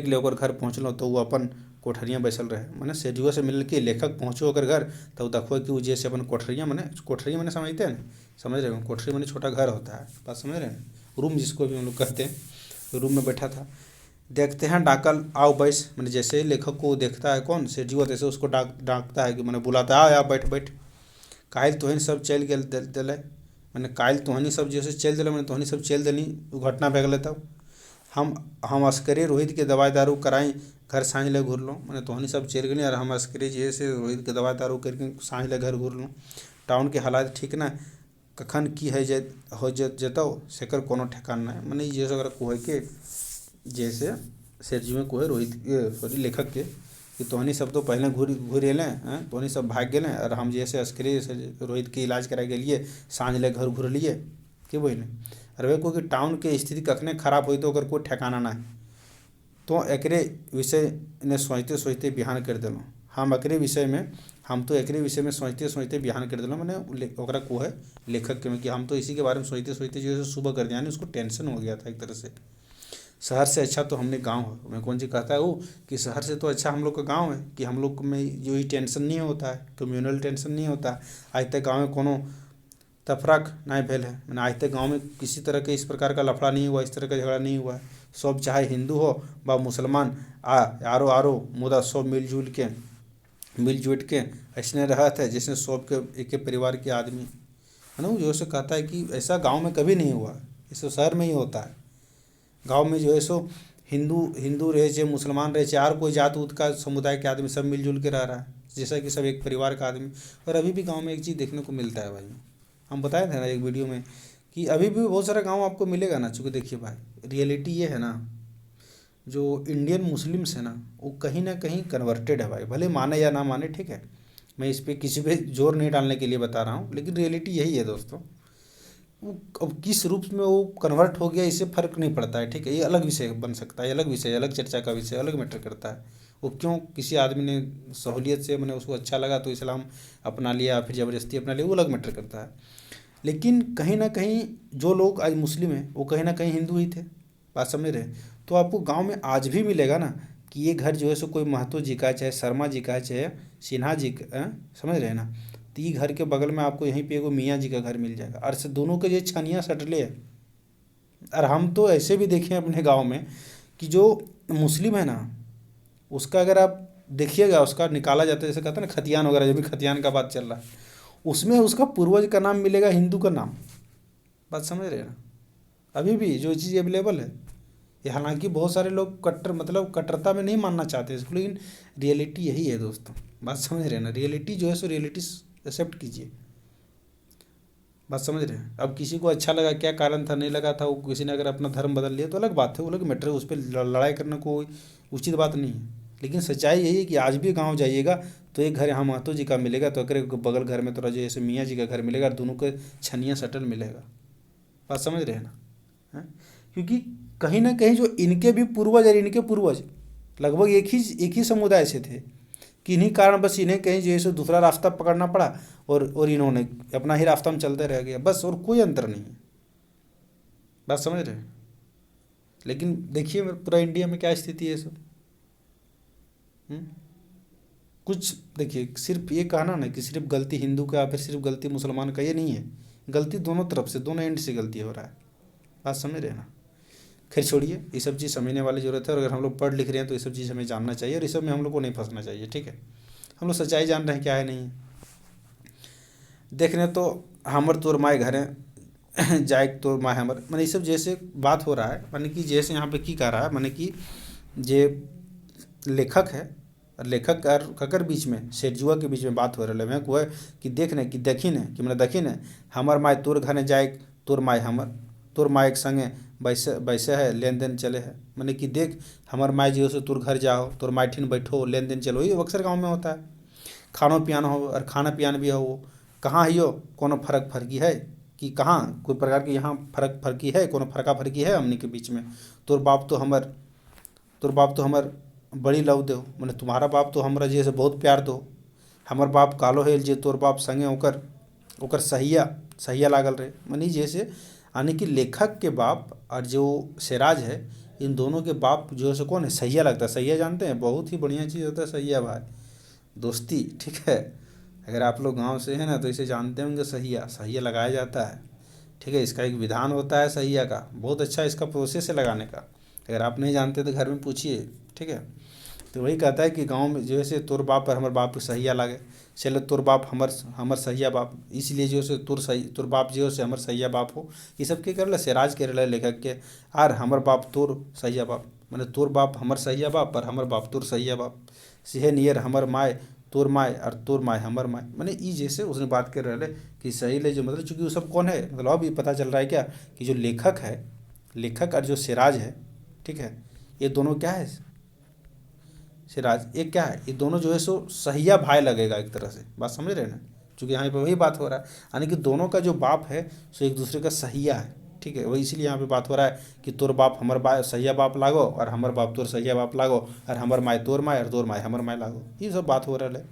के लिए ओकर घर पहुँचल तो वो अपन कोठरियाँ बैसल रहे, मैंने सेठजुआ से मिल के लेखक पहुँचो अगर घर तो देखो कि वो जैसे अपन कोठरियाँ मैंने समझते हैं, समझ रहे हो, कोठरी मैंने छोटा घर होता है, बात समझ रहे हैं, रूम जिसको भी हम लोग कहते हैं। रूम में बैठा था, देखते हैं डाकल आओ बैस, मैंने जैसे लेखक को देखता है कौन सेठजुआ, तैसे उसको डाकता है कि मैंने बुलाता है, आ बैठ। कायल तोहनी सब चल गए दिले, मैंने कायल तोहनी सब जैसे चल दिले, मैंने तोहनी सब चल दिली, घटना भे गए। तब हम अस्करे रोहित के दवाई दारू कराई घर सांझ ले घूर लो, मैंने तोहनी सब चल गई और हम अस्करे जैसे रोहित के दवाई दारू करके सांझ ले घर घूर लो। टाउन के हालात ठीक ना, कखन की है हो जतौ सेकर कोनो ठेकान नहीं। मैंने जैसे अगर कोहे के जैसे सेठ जी में कोहे रोहित सॉरी लेखक के कि तोहनी सब तो पहले घूर एलें हैं, तोहनी सब भाग गेलें और हम जैसे अस्करे से रोहित के इलाज कराए गेलिए साँझ ले घर घूर लिए कि बोले। अरे वे कोई टाउन के स्थिति कखने खराब हुई तो अगर कोई ठेकाना ना तो एकरे विषय ने सोचते सोचते बिहान कर दिलों। हम एकरे विषय में सोचते सोचते बिहान कर दिलों। मैंने ओकरा को है लेखक के में कि हम तो इसी के बारे में सोचते सोचते जो है सुबह कर दिया, उसको टेंशन हो गया था एक तरह से। शहर से अच्छा तो हमने गांव है। मैं कौन जी कहता है वो कि शहर से तो अच्छा हम लोग का गांव है कि हम लोग में जो ही टेंशन नहीं होता है, कम्युनल टेंशन नहीं होता। आज तक गाँव में कोनो तफरक नहीं भेल है। मैंने आज तक गाँव में किसी तरह के इस प्रकार का लफड़ा नहीं हुआ, इस तरह का झगड़ा नहीं हुआ है। सब चाहे हिंदू हो व मुसलमान आरो आरो मुदा सब मिलजुल के ऐसने रहत है जैसे सब के एक परिवार के आदमी है ना। जो से कहता है कि ऐसा गांव में कभी नहीं हुआ, ऐसा शहर में ही होता है। गांव में जो है सो हिंदू रहे चाहे मुसलमान रहे चाहे और कोई जात उत का समुदाय के आदमी सब मिलजुल के रह रहा है जैसा कि सब एक परिवार का आदमी। और अभी भी गाँव में एक चीज़ देखने को मिलता है भाई, हम बताए थे ना एक वीडियो में कि अभी भी बहुत सारा गांव आपको मिलेगा ना। चूँकि देखिए भाई रियलिटी ये है ना, जो इंडियन मुस्लिम्स है ना वो कहीं ना कहीं कन्वर्टेड है भाई, भले माने या ना माने, ठीक है। मैं इस पर किसी पे जोर नहीं डालने के लिए बता रहा हूँ, लेकिन रियलिटी यही है दोस्तों। वो अब किस रूप में वो कन्वर्ट हो गया इससे फ़र्क नहीं पड़ता है, ठीक है। ये अलग विषय बन सकता है, अलग विषय, अलग चर्चा का विषय, अलग मैटर करता है। वो क्यों किसी आदमी ने सहूलियत से मैंने उसको अच्छा लगा तो इस्लाम अपना लिया, फिर ज़बरदस्ती अपना लिया, वो अलग मैटर करता है। लेकिन कहीं ना कहीं जो लोग आज मुस्लिम हैं वो कहीं ना कहीं हिंदू ही थे, बात समझ रहे हैं। तो आपको गांव में आज भी मिलेगा ना कि ये घर जो है सो कोई महतो जी का है, चाहे शर्मा जी का है, चाहे सिन्हा जी का, समझ रहे हैं ना। तो ये घर के बगल में आपको यहीं पे एगो मियाँ जी का घर मिल जाएगा और से दोनों के जो छनिया सटले है। और हम तो ऐसे भी देखे हैं अपने गाँव में कि जो मुस्लिम है ना उसका अगर आप देखिएगा उसका निकाला जाता है, जैसे कहते हैं ना खतियान वगैरह, जब भी खतियान का बात चल रहा है उसमें उसका पूर्वज का नाम मिलेगा हिंदू का नाम, बात समझ रहे हैं ना। अभी भी जो चीज़ अवेलेबल है ये, हालांकि बहुत सारे लोग कट्टर मतलब कट्टरता में नहीं मानना चाहते इसको, लेकिन रियलिटी यही है दोस्तों, बात समझ रहे हैं ना। रियलिटी जो है सो रियलिटी एक्सेप्ट कीजिए, बात समझ रहे हैं। अब किसी को अच्छा लगा, क्या कारण था नहीं लगा था, वो किसी ने अगर अपना धर्म बदल लिया तो अलग बात है, वो अलग मैटर है, उस पर लड़ाई करना कोई उचित बात नहीं है। लेकिन सच्चाई यही है कि आज भी गांव जाइएगा तो एक घर यहाँ महतो जी का मिलेगा तो अगर बगल घर में थोड़ा जैसे मियाँ जी का घर मिलेगा, दोनों के छनिया सटल मिलेगा, बात समझ रहे हैं ना। हैं? क्योंकि कहीं ना कहीं जो इनके भी पूर्वज और इनके पूर्वज लगभग एक ही समुदाय से थे, किन्हीं कारण बस इन्हें कहीं जो है सो दूसरा रास्ता पकड़ना पड़ा और इन्होंने अपना ही रास्ता में चलते रह गया, बस, और कोई अंतर नहीं है, बात समझ रहे हैं। लेकिन देखिए पूरा इंडिया में क्या स्थिति है सब। कुछ देखिए सिर्फ ये कहना ना कि सिर्फ गलती हिंदू का या फिर सिर्फ गलती मुसलमान का, ये नहीं है, गलती दोनों तरफ से, दोनों एंड से गलती हो रहा है, बात समझ रहे हैं ना। खैर छोड़िए, ये सब चीज़ समझने वाली ज़रूरत है और अगर हम लोग पढ़ लिख रहे हैं तो ये सब चीज़ हमें जानना चाहिए और इस सब में हम लोग को नहीं फंसना चाहिए, ठीक है। हम लोग सच्चाई जान रहे हैं क्या है नहीं है। देखने तो हमर तोर माए घर है जाए तोर माए हमर, मैंने ये सब जैसे बात हो रहा है, माने कि जैसे यहाँ पे की कह रहा है, माने कि जे लेखक है और लेखक और ककर बीच में, सेठजुआ के बीच में बात हो रहा है। वो है कि देखी ने कि मैंने देखी ने हमर माए तोर घर जाए तोर माए हमर, तोर माए के संगे वैसे है लेन देन चले है। मैंने कि देख हमर माए जी से तोर घर जाओ, तोर माए ठिन बैठो, लेन देन चलो, ये अक्सर गाँव में होता है। खानो पियानो हो और खाना पियान भी हो, कहाँ हियो कोनो फर्क फर्की है कि कहाँ कोई प्रकार की यहाँ फर्क फर्की है, कोनो फर्का फर्की है हमनी के बीच में। तोर बाप तो हमर बड़ी लव दो, मैंने तुम्हारा बाप तो हमरा जैसे बहुत प्यार दो, हमर बाप कालो है जे तोर बाप संगे ओकर सहिया लागल रहे। मनी जैसे यानी कि लेखक के बाप और जो सिराज है इन दोनों के बाप जो है सो कौन है, सहिया लगता है। सहिया जानते हैं, बहुत ही बढ़िया चीज़ होता है सहिया भाई, दोस्ती, ठीक है। अगर आप लोग गांव से हैं ना तो इसे जानते होंगे, सहिया लगाया जाता है, ठीक है। इसका एक विधान होता है सहिया का, बहुत अच्छा इसका प्रोसेस है लगाने का, अगर आप नहीं जानते तो घर में पूछिए, ठीक है। तो वही कहता है कि गांव में जो है तोर बाप और हमर बाप सहिया लागे, चले तोर बाप हमर सहिया बाप, इसलिए जो है तोर बाप जो है हमर सहिया बाप हो। ये सब के कर सिराज के रहे लेखक के, आर हमर बाप तोर सहिया बाप, मैंने तोर बाप हमर सहिया बाप और हमर बाप तोर सहिया बाप, सिहे नियर हमर माए तोर माय और तोर माय हमर माय, मैंने ई जैसे उसने बात कर रहे कि सही ले जो मतलब, चूंकि वो सब कौन है मतलब, अब ये पता चल रहा है क्या कि जो लेखक है, लेखक और जो सिराज है, ठीक है, ये दोनों क्या है, सिराज ये क्या है, ये दोनों जो है सो सहिया भाई लगेगा एक तरह से, बात समझ रहे हैं ना, क्योंकि यहाँ पे वही बात हो रहा है, यानी कि दोनों का जो बाप है सो एक दूसरे का सहिया है, ठीक है, वही इसीलिए यहाँ पे बात हो रहा है कि तोर बाप हमर बा सहिया बाप लागो और हमर बाप तोर सहिया बाप लागो और हमर माय तोर माय और तोर माय हमर माय लागो, ये सब बात हो रहा है।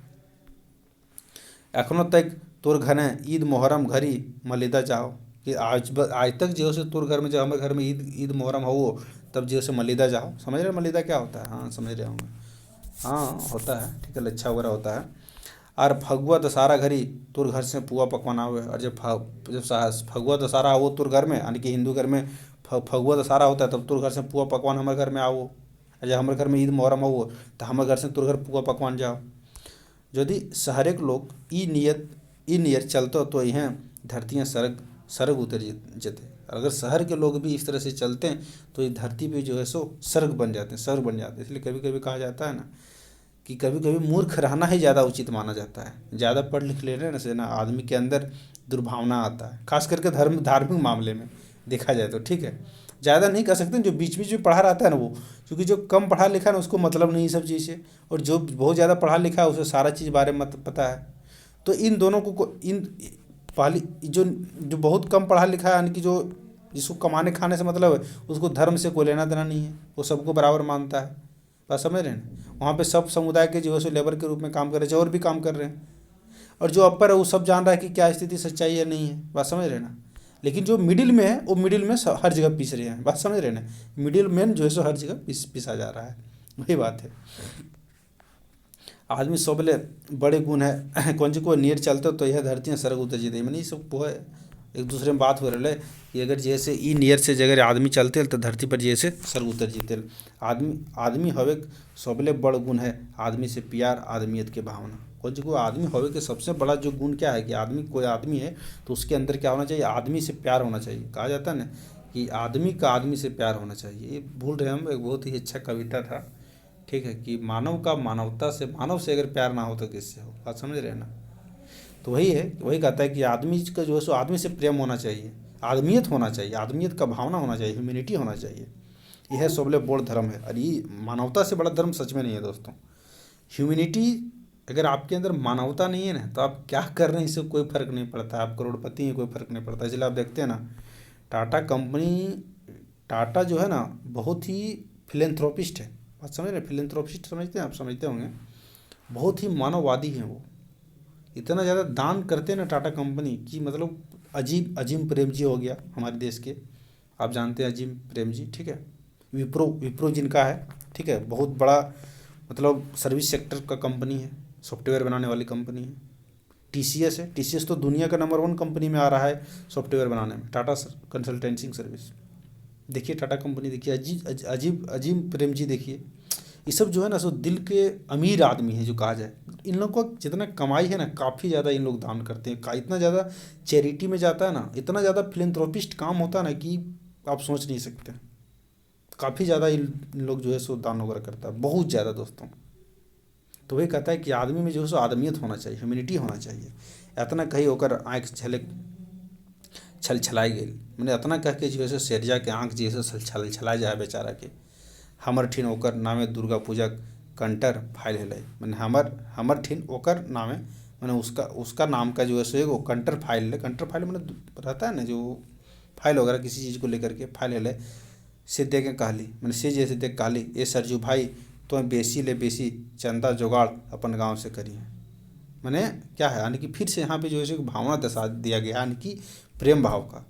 एखनों तक तोर घने ईद मुहर्रम घरी मलिदा जाओ, कि आज तक जो से तोर घर में, जब हमारे घर में ईद ईद मुहर्रम हो तब जो से मलिदा जाओ, समझ रहे हो मलिदा क्या होता है, हाँ समझ रहे होंगे, हाँ होता है, ठीक है, लच्छा वगैरह होता है। और फगुआ दशहरा घरी तोर घर से पुआ पकवान आवे, और जब फगुआ दशहरा आओ तोर घर में, यानी कि हिंदू घर में फगुआ दशहरा होता है, तब तोर घर से पुआ पकवान हमारे घर में आओ, और जब हमारे घर में ईद मुहर्रम हो तो हमारे घर से तोर घर पुआ पकवान जाओ। यदि शहरेक लोग ई नियत चलते तो यहाँ धरतियाँ सरग सरग उतर जते, अगर शहर के लोग भी इस तरह से चलते हैं तो ये धरती पे जो है सो स्वर्ग बन जाते हैं, स्वर्ग बन जाते हैं। इसलिए कभी कभी कहा जाता है ना कि कभी कभी मूर्ख रहना ही ज़्यादा उचित माना जाता है, ज़्यादा पढ़ लिख लेने ना से ना आदमी के अंदर दुर्भावना आता है, खास करके धार्मिक मामले में देखा जाए तो, ठीक है, ज़्यादा नहीं कह सकते, जो बीच बीच में पढ़ा रहता है ना वो, क्योंकि जो कम पढ़ा लिखा है ना उसको मतलब नहीं सब चीज़ से, और जो बहुत ज़्यादा पढ़ा लिखा है उसे सारा चीज़ बारे में पता है। तो इन दोनों इन पहली जो बहुत कम पढ़ा लिखा है, यानी कि जो जिसको कमाने खाने से मतलब है, उसको धर्म से कोई लेना देना नहीं है, वो सबको बराबर मानता है, बात समझ रहे हैं ना, वहाँ पे सब समुदाय के जो है सो लेबर के रूप में काम कर रहे हैं, और भी काम कर रहे हैं, और जो अपर है वो सब जान रहा है कि क्या स्थिति सच्चाई है नहीं है, बात समझ रहे हैं ना। लेकिन जो मिडिल में है वो मिडिल में हर जगह पीस रहे हैं, बात समझ रहे हैं ना, मिडिल मैन जो है सो हर जगह पिसा जा रहा है, वही बात है। आदमी सबले बड़े गुण है कौन जी को नियर चलते तो यह धरती सरग उतर जीते, मैंने ये सब वो है एक दूसरे में बात हो रहा है कि अगर जैसे ई नियर से अगर आदमी चलते तो धरती पर जैसे सरग उतर जीते। आदमी आदमी हवे सबले बड़ गुण है आदमी से प्यार आदमियत के भावना, कौन जी को आदमी हवे के सबसे बड़ा जो गुण क्या है कि आदमी कोई आदमी है तो उसके अंदर क्या होना चाहिए, आदमी से प्यार होना चाहिए। कहा जाता है ना कि आदमी का आदमी से प्यार होना चाहिए, ये भूल रहे हम, एक बहुत ही अच्छा कविता था, ठीक है, कि मानव का मानवता से, मानव से अगर प्यार ना हो तो किससे हो, बात समझ रहे हैं ना। तो वही है, वही कहता है कि आदमी का जो है सो आदमी से प्रेम होना चाहिए, आदमियत होना चाहिए, आदमियत का भावना होना चाहिए, ह्यूमैनिटी होना चाहिए, यह सबले बड़ धर्म है। और ये मानवता से बड़ा धर्म सच में नहीं है दोस्तों, ह्यूमैनिटी। अगर आपके अंदर मानवता नहीं है ना तो आप क्या कर रहे हैं इससे कोई फर्क नहीं पड़ता, आप करोड़पति हैं कोई फर्क नहीं पड़ता। इसलिए आप देखते हैं ना टाटा कंपनी, टाटा जो है ना बहुत ही फिलेंथ्रोपिस्ट है, बात समझ रहे हैं, फिलेंथ्रोपिस्ट समझते हैं आप, समझते होंगे, बहुत ही मानववादी हैं वो, इतना ज़्यादा दान करते हैं ना टाटा कंपनी की, मतलब अजीब अजीम प्रेम जी हो गया हमारे देश के, आप जानते हैं अजीम प्रेम जी, ठीक है, विप्रो विप्रो जिनका है, ठीक है, बहुत बड़ा मतलब सर्विस सेक्टर का कंपनी है, सॉफ्टवेयर बनाने वाली कंपनी है। टीसीएस है, टीसीएस तो दुनिया का नंबर 1 कंपनी में आ रहा है सॉफ्टवेयर बनाने में, टाटा कंसल्टेंसिंग सर्विस, देखिए टाटा कंपनी, देखिए अजीब अजीब अजीम प्रेम जी, देखिए ये सब जो है ना सो दिल के अमीर आदमी हैं जो कहा जाए। इन लोगों को जितना कमाई है ना काफ़ी ज़्यादा इन लोग दान करते हैं, इतना ज़्यादा चैरिटी में जाता है ना, इतना ज़्यादा फिलेंथ्रोपिस्ट काम होता है ना कि आप सोच नहीं सकते, काफ़ी ज़्यादा इन लोग जो है सो दान वगैरह करता है, बहुत ज़्यादा दोस्तों। तो वही कहता है कि आदमी में जो है सो आदमियत होना चाहिए, ह्यूमैनिटी होना चाहिए। इतना कही होकर आँख झलक छल छलाई गई, मैंने इतना कह के जो है सो शेरजा के आँख जो है सो छल छला जाए बेचारा के, हमर ठिन ओकर नामे दुर्गा पूजा कंटर फाइल है, मैंने हमर ठिन ओकर नामे, मैंने उसका नाम का जो है सो एगो कंटर फाइल है, कंटर फाइल मैंने रहता है ना जो फाइल वगैरह किसी चीज़ को लेकर के फाइल है, से दे के कहली, मैंने से जैसे देख कहली ए सरजू भाई तो बेसी ले बेसी चंदा जुगाड़ अपन गांव से करी है। मैंने क्या है, यानी कि फिर से यहाँ पे जो है सो भावना दर्शा दिया गया, यानी कि प्रेम भाव का,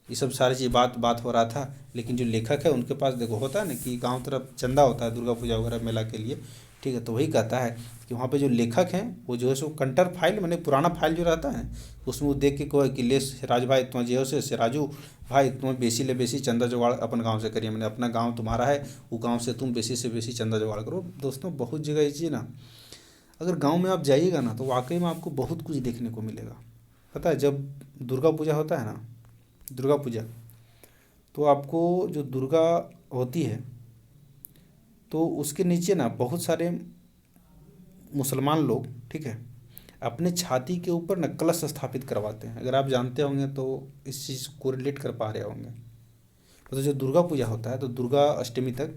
ये सब सारी चीज़ बात हो रहा था। लेकिन जो लेखक है उनके पास देखो होता है ना कि गांव तरफ चंदा होता है दुर्गा पूजा वगैरह मेला के लिए, ठीक है, तो वही कहता है कि वहाँ पे जो लेखक हैं वो जो है सो कंटर फाइल, मैंने पुराना फाइल जो रहता है उसमें वो देख के कहे कि ले सिराज भाई तुम जो है से राजू भाई तुम्हें बेसी ले बेसी चंदा जुगाड़ अपन गाँव से करिए, मैंने अपना गाँव तुम्हारा है, वो गाँव से तुम बेसी से बेसी चंदा जुगाड़ करो। दोस्तों बहुत जगह ये चीज़ ना, अगर गाँव में आप जाइएगा ना तो वाकई में आपको बहुत कुछ देखने को मिलेगा। पता है जब दुर्गा पूजा होता है ना, दुर्गा पूजा, तो आपको जो दुर्गा होती है तो उसके नीचे ना बहुत सारे मुसलमान लोग, ठीक है, अपने छाती के ऊपर न कलश स्थापित करवाते हैं। अगर आप जानते होंगे तो इस चीज़ को रिलेट कर पा रहे होंगे। तो जो दुर्गा पूजा होता है तो दुर्गा अष्टमी तक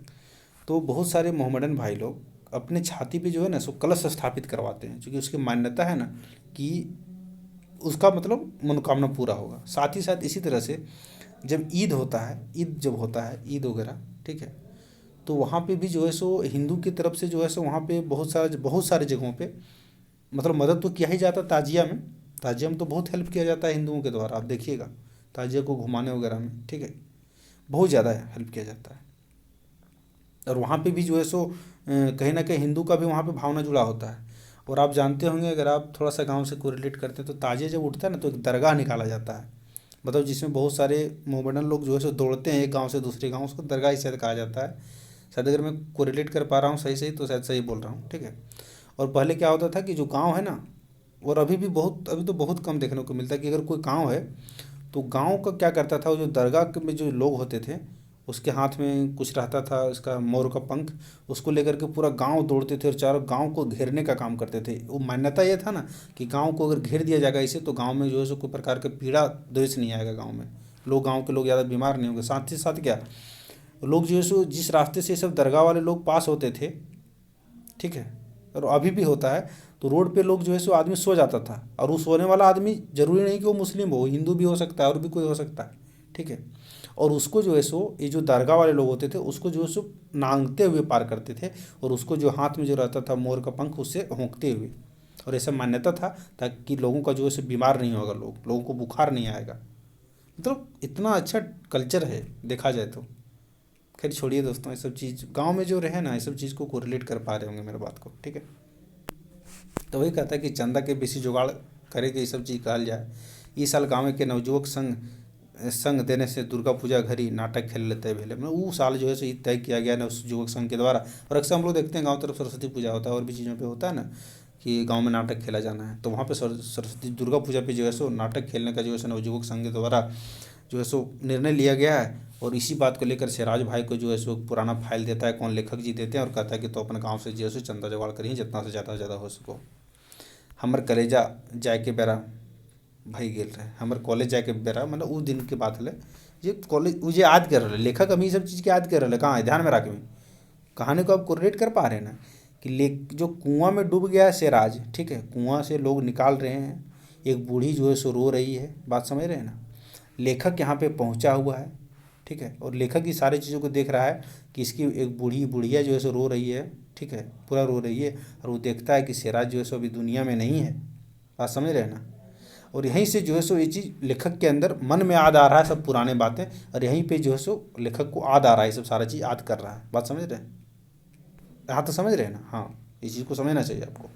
तो बहुत सारे मोहम्मडन भाई लोग अपने छाती पे जो है ना सो कलश स्थापित करवाते हैं, क्योंकि उसकी मान्यता है ना कि उसका मतलब मनोकामना पूरा होगा। साथ ही साथ इसी तरह से जब ईद होता है, ईद जब होता है, ईद वगैरह, ठीक है, तो वहाँ पे भी जो है सो हिंदू की तरफ से जो है सो वहाँ पे बहुत सारे जगहों पे मतलब मदद तो किया ही जाता है। ताजिया में तो बहुत हेल्प किया जाता है हिंदुओं के द्वारा, आप देखिएगा ताजिया को घुमाने वगैरह में, ठीक है, बहुत ज़्यादा हेल्प किया जाता है। और वहाँ पे भी जो है सो कहीं ना कहीं हिंदू का भी वहाँ पे भावना जुड़ा होता है। और आप जानते होंगे, अगर आप थोड़ा सा गांव से कोरिलेट करते हैं तो ताजिया जब उठता है ना तो एक दरगाह निकाला जाता है, मतलब जिसमें बहुत सारे मोहम्मडन लोग जो है सो दौड़ते हैं एक गांव से दूसरे गांव, उसको दरगाह ही शायद कहा जाता है। शायद अगर मैं कोरिलेट कर पा रहा हूँ सही सही तो शायद सही बोल रहा हूँ, ठीक है। और पहले क्या होता था कि जो गांव है ना, और अभी तो बहुत कम देखने को मिलता है कि अगर कोई गांव है तो गांव का क्या करता था, वो जो दरगाह में जो लोग होते थे उसके हाथ में कुछ रहता था, उसका मोर का पंख, उसको लेकर के पूरा गांव दौड़ते थे और चारों गांव को घेरने का काम करते थे। वो मान्यता ये था ना कि गांव को अगर घेर दिया जाएगा इसे तो गांव में जो है सो कोई प्रकार का पीड़ा द्वेष नहीं आएगा, गांव में लोग, गांव के लोग ज़्यादा बीमार नहीं होंगे। साथ ही साथ क्या, लोग जो है सो जिस रास्ते से सब दरगाह वाले लोग पास होते थे, ठीक है, और अभी भी होता है, तो रोड पे लोग जो है सो आदमी सो जाता था। और वो सोने वाला आदमी जरूरी नहीं कि वो मुस्लिम हो, हिंदू भी हो सकता है और भी कोई हो सकता है, ठीक है। और उसको जो है सो ये जो दरगाह वाले लोग होते थे उसको जो है सो नांगते हुए पार करते थे, और उसको जो हाथ में जो रहता था मोर का पंख उससे होंकते हुए। और ऐसा मान्यता था ताकि लोगों का जो है सो बीमार नहीं होगा, लोगों को बुखार नहीं आएगा। मतलब इतना अच्छा कल्चर है देखा जाए तो। खैर छोड़िए दोस्तों, ये सब चीज़ गांव में जो रहे ना, ये सब चीज़ को कोरिलेट कर पा रहे होंगे मेरे बात को, ठीक है। तो वही कहता है कि चंदा के बेसी जुगाड़ करे कि ये सब चीज़ कहल जाए। इस साल गाँव के नवयुवक संघ संघ देने से दुर्गा पूजा घड़ी नाटक खेल लेते हैं भेले, मतलब वो साल जो है सो तय किया गया ना उस युवक संघ के द्वारा। और अक्सर हम लोग देखते हैं गांव तरफ सरस्वती पूजा होता है और भी चीज़ों पे होता है ना कि गांव में नाटक खेला जाना है, तो वहाँ पे सरस्वती दुर्गा पूजा पे जो है सो नाटक खेलने का जो है सो नवयुवक संघ के द्वारा जो है सो निर्णय लिया गया है। और इसी बात को लेकर सिराज भाई को जो है सो पुराना फाइल देता है, कौन लेखक जी देते हैं, और कहता है कि तो अपने गाँव से जो है सो चंदा जुगाड़ करिए जितना से ज़्यादा हो सको। हमर कलेजा जाए के बेरा भाई गेल रहे, हमर कॉलेज जाए के बेरा, मतलब उस दिन के बात है। ये कॉलेज वो जे याद कर रहे लेखक, हम ये सब चीज़ के याद कर रहे कहाँ है, ध्यान में रखे हुए कहानी को आप कोरिलेट कर पा रहे हैं ना कि ले जो कुआं में डूब गया है सिराज, ठीक है, कुआं से लोग निकाल रहे हैं, एक बूढ़ी जो है सो रो रही है, बात समझ रहे हैं ना। लेखक यहाँ पे पहुँचा हुआ है, ठीक है, और लेखक ही सारी चीज़ों को देख रहा है कि इसकी एक बुढ़िया जो है सो रो रही है, ठीक है, पूरा रो रही है, और वो देखता है कि सिराज जो है सो अभी दुनिया में नहीं है, बात समझ रहे हैं ना। और यहीं से जो है सो ये चीज़ लेखक के अंदर मन में याद आ रहा है सब पुराने बातें, और यहीं पे जो है सो लेखक को याद आ रहा है, सब सारा चीज़ याद कर रहा है, बात समझ रहे हैं। हाँ तो समझ रहे हैं ना, हाँ इस चीज़ को समझना चाहिए आपको।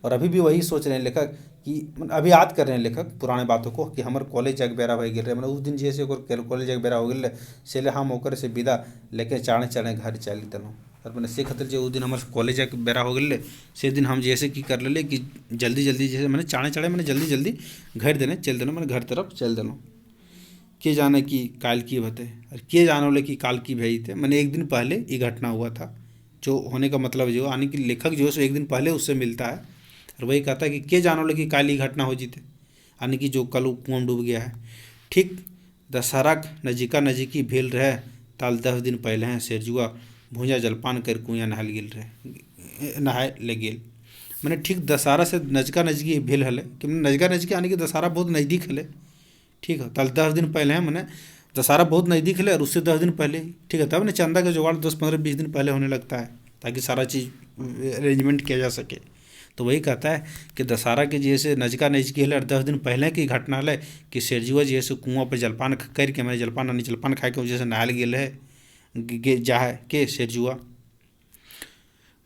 और अभी भी वही सोच रहे हैं लेखक कि अभी याद कर रहे हैं लेखक पुराने बातों को कि हमारे कॉलेज जाके बेरा भाई गिर रहे, मतलब उस दिन जैसे कॉलेज जाके बेरा हो गए से हम ओकर से विदा लेके चाणे चाणे घर चल दिलों। और मैंने से खातिर जो उस दिन हमारे कॉलेज जाके बेरा हो गए से दिन हम जैसे कि कर ले कि जल्दी जल्दी जैसे मैंने चाणे चाणे मैंने जल्दी जल्दी घर देने चल देना, मैंने घर तरफ चल दिलों। के जाने की काल की बते और के जाने वाले की काल की भई थे, मैंने एक दिन पहले ये घटना हुआ था, जो होने का मतलब जो यानी कि लेखक जो है सो एक दिन पहले उससे मिलता है और वही कहता है कि के जानो लगी काली घटना हो जीते, यानी कि जो कल कुआं डूब गया है। ठीक दशहरा नजीका नजीकी भेल रहे ताल 10 दिन पहले हैं शेरजुआ भूंजा जलपान कर कुआं नहाल गेल रहे नहाए ले गेल। मैंने ठीक दशहरा से नजका नजकी भेल हले कि नजका नजकी यानी कि दशहरा बहुत नज़दीक हले, ठीक है, ताल 10 दिन पहले हैं, मैंने दशहरा बहुत नज़दीक है और उससे 10 दिन पहले, ठीक है, तब ना चंदा का जुगाड़ 10-15-20 दिन पहले होने लगता है ताकि सारा चीज़ अरेंजमेंट किया जा सके। तो वही कहता है कि दशहरा के जैसे नजका नजकी है और 10 दिन पहले की घटना है कि शेरजुआ जैसे कुआं पर जलपान करके मैंने जलपान खाए के वजह से नहाल गेल है जा है के शेरजुआ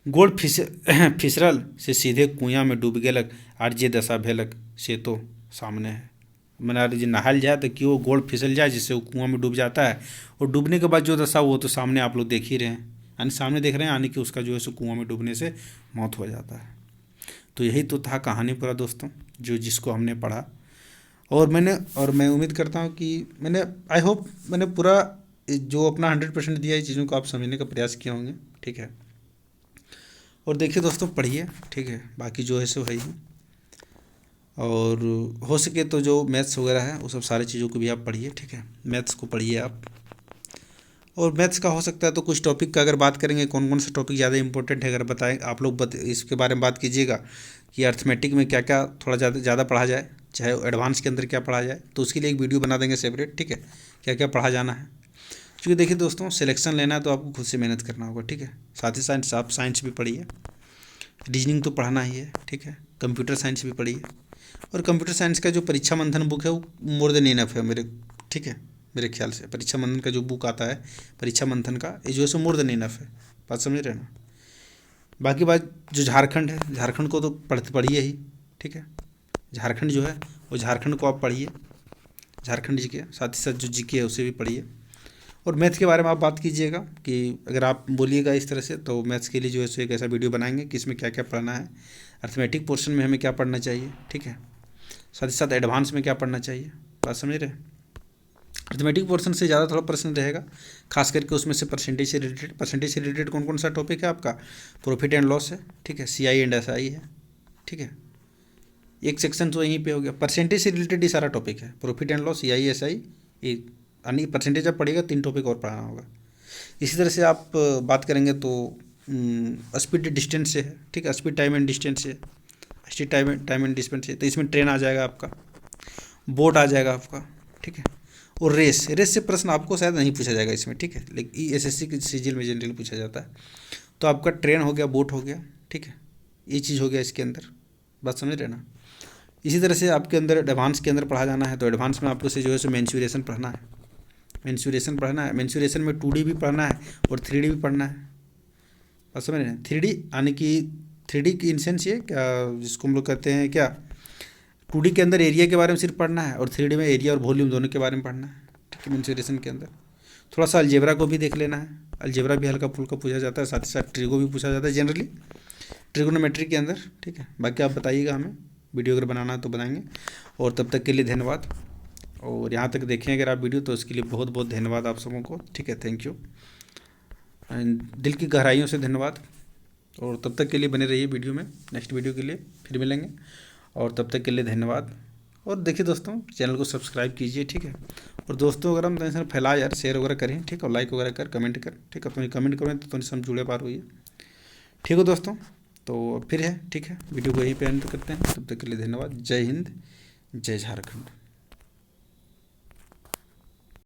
गोड़ फिसरल से सीधे कुआं में डूब गेलक आर जे दशा भेलक से तो सामने है। मैंने जो नहाल जाए तो कि वो गोड़ फिसल जाए जिससे वो कुआं में डूब जाता है, और डूबने के बाद जो दशा वो तो सामने आप लोग देख ही रहे हैं, यानी सामने देख रहे हैं, यानी कि उसका जो है सो कुआं में डूबने से मौत हो जाता है। तो यही तो था कहानी पूरा दोस्तों, जो जिसको हमने पढ़ा। और मैं उम्मीद करता हूँ कि मैंने आई होप मैंने पूरा जो अपना 100% दिया है चीज़ों को आप समझने का प्रयास किए होंगे, ठीक है। और देखिए दोस्तों, पढ़िए, ठीक है, बाकी जो है सो है ही। और हो सके तो जो मैथ्स वगैरह है वो सब सारी चीज़ों को भी आप पढ़िए, ठीक है, मैथ्स को पढ़िए आप। और मैथ्स का हो सकता है तो कुछ टॉपिक का अगर बात करेंगे, कौन कौन सा टॉपिक ज़्यादा इंपॉर्टेंट है अगर बताएं आप लोग, इसके बारे में बात कीजिएगा कि अर्थमेटिक में क्या क्या थोड़ा ज़्यादा पढ़ा जाए, चाहे एडवांस के अंदर क्या पढ़ा जाए, तो उसके लिए एक वीडियो बना देंगे सेपरेट, ठीक है, क्या क्या पढ़ा जाना है। क्योंकि देखिए दोस्तों, सिलेक्शन लेना है तो आपको खुद से मेहनत करना होगा, ठीक है। साथ ही साथ आप साइंस भी पढ़िए, रीजनिंग तो पढ़ना ही है, ठीक है, कंप्यूटर साइंस भी पढ़िए। और कंप्यूटर साइंस का जो परीक्षा मंथन बुक है वो मोर देन इनफ है मेरे, ठीक है, मेरे ख्याल से परीक्षा मंथन का जो बुक आता है परीक्षा मंथन का, ये जो है सो मोर देन इनफ है, बात समझ रहे हैं ना। बाकी बात जो झारखंड है, झारखंड को तो पढ़िए ही, ठीक है, झारखंड जो है वो झारखंड को आप पढ़िए, झारखंड जी के साथ ही साथ जो जीके है उसे भी पढ़िए। और मैथ के बारे में आप बात कीजिएगा कि अगर आप बोलिएगा इस तरह से तो मैथ्स के लिए जो है सो एक ऐसा वीडियो बनाएंगे कि इसमें क्या क्या पढ़ना है, अर्थमेटिक पोर्शन में हमें क्या पढ़ना चाहिए, ठीक है, साथ ही साथ एडवांस में क्या पढ़ना चाहिए, बात समझ रहे हैं। अर्थमेटिक पोर्शन से ज़्यादा थोड़ा प्रश्न रहेगा, खास करके उसमें से परसेंटेज से रिलेटेड कौन कौन सा टॉपिक है आपका, प्रॉफिट एंड लॉस है, ठीक है, CI एंड SI है, ठीक है, एक सेक्शन तो यहीं पे हो गया, परसेंटेज से रिलेटेड ही सारा टॉपिक है, profit and loss, CI SI, ये यानी परसेंटेज आप पढ़ेगा 3 टॉपिक और पढ़ाना होगा। इसी तरह से आप बात करेंगे तो स्पीड डिस्टेंस से है, ठीक है, स्पीड टाइम एंड डिस्टेंस से, स्पीड टाइम एंड डिस्टेंस से, तो इसमें ट्रेन आ जाएगा आपका, बोट आ जाएगा आपका, ठीक है। और रेस से प्रश्न आपको शायद नहीं पूछा जाएगा इसमें, ठीक है, लेकिन SSC के सीजीएल में जनरली पूछा जाता है। तो आपका ट्रेन हो गया, बोट हो गया, ठीक है, ये चीज़ हो गया इसके अंदर, बात समझ रहे ना। इसी तरह से आपके अंदर एडवांस के अंदर पढ़ा जाना है, तो एडवांस में आपको से जो है सो मेंसुरेशन पढ़ना है, मेंसुरेशन में 2D भी पढ़ना है और 3D भी पढ़ना है, बात समझ रहे हैं। 3D यानी कि 3D की इंसेंस ये क्या जिसको हम लोग कहते हैं क्या, 2D के अंदर एरिया के बारे में सिर्फ पढ़ना है और 3D में एरिया और वॉल्यूम दोनों के बारे में पढ़ना है, ठीक है, मेंसुरेशन के अंदर। थोड़ा सा अलजेब्रा को भी देख लेना है, अलजेब्रा भी हल्का फुल्का पूछा जाता है, साथ ही साथ ट्रिगो भी पूछा जाता है जनरली, ट्रिगोनोमेट्री के अंदर, ठीक है। बाकी आप बताइएगा हमें, वीडियो अगर बनाना है तो बनाएंगे। और तब तक के लिए धन्यवाद, और यहाँ तक देखें अगर आप वीडियो तो उसके लिए बहुत बहुत धन्यवाद आप सबों को, ठीक है, थैंक यू, दिल की गहराइयों से धन्यवाद। और तब तक के लिए बने रहिए वीडियो में, नेक्स्ट वीडियो के लिए फिर मिलेंगे, और तब तक के लिए धन्यवाद। और देखिए दोस्तों, चैनल को सब्सक्राइब कीजिए, ठीक है, और दोस्तों अगर हम टेंशन फैला यार, शेयर वगैरह करें, ठीक है, और लाइक वगैरह कर, कमेंट कर, ठीक है, तो कमेंट करें तो सब जुड़े पार हुई, ठीक है दोस्तों। तो फिर है, ठीक है, वीडियो को यहीं पे एंड करते हैं, तब तक के लिए धन्यवाद। जय हिंद, जय झारखंड।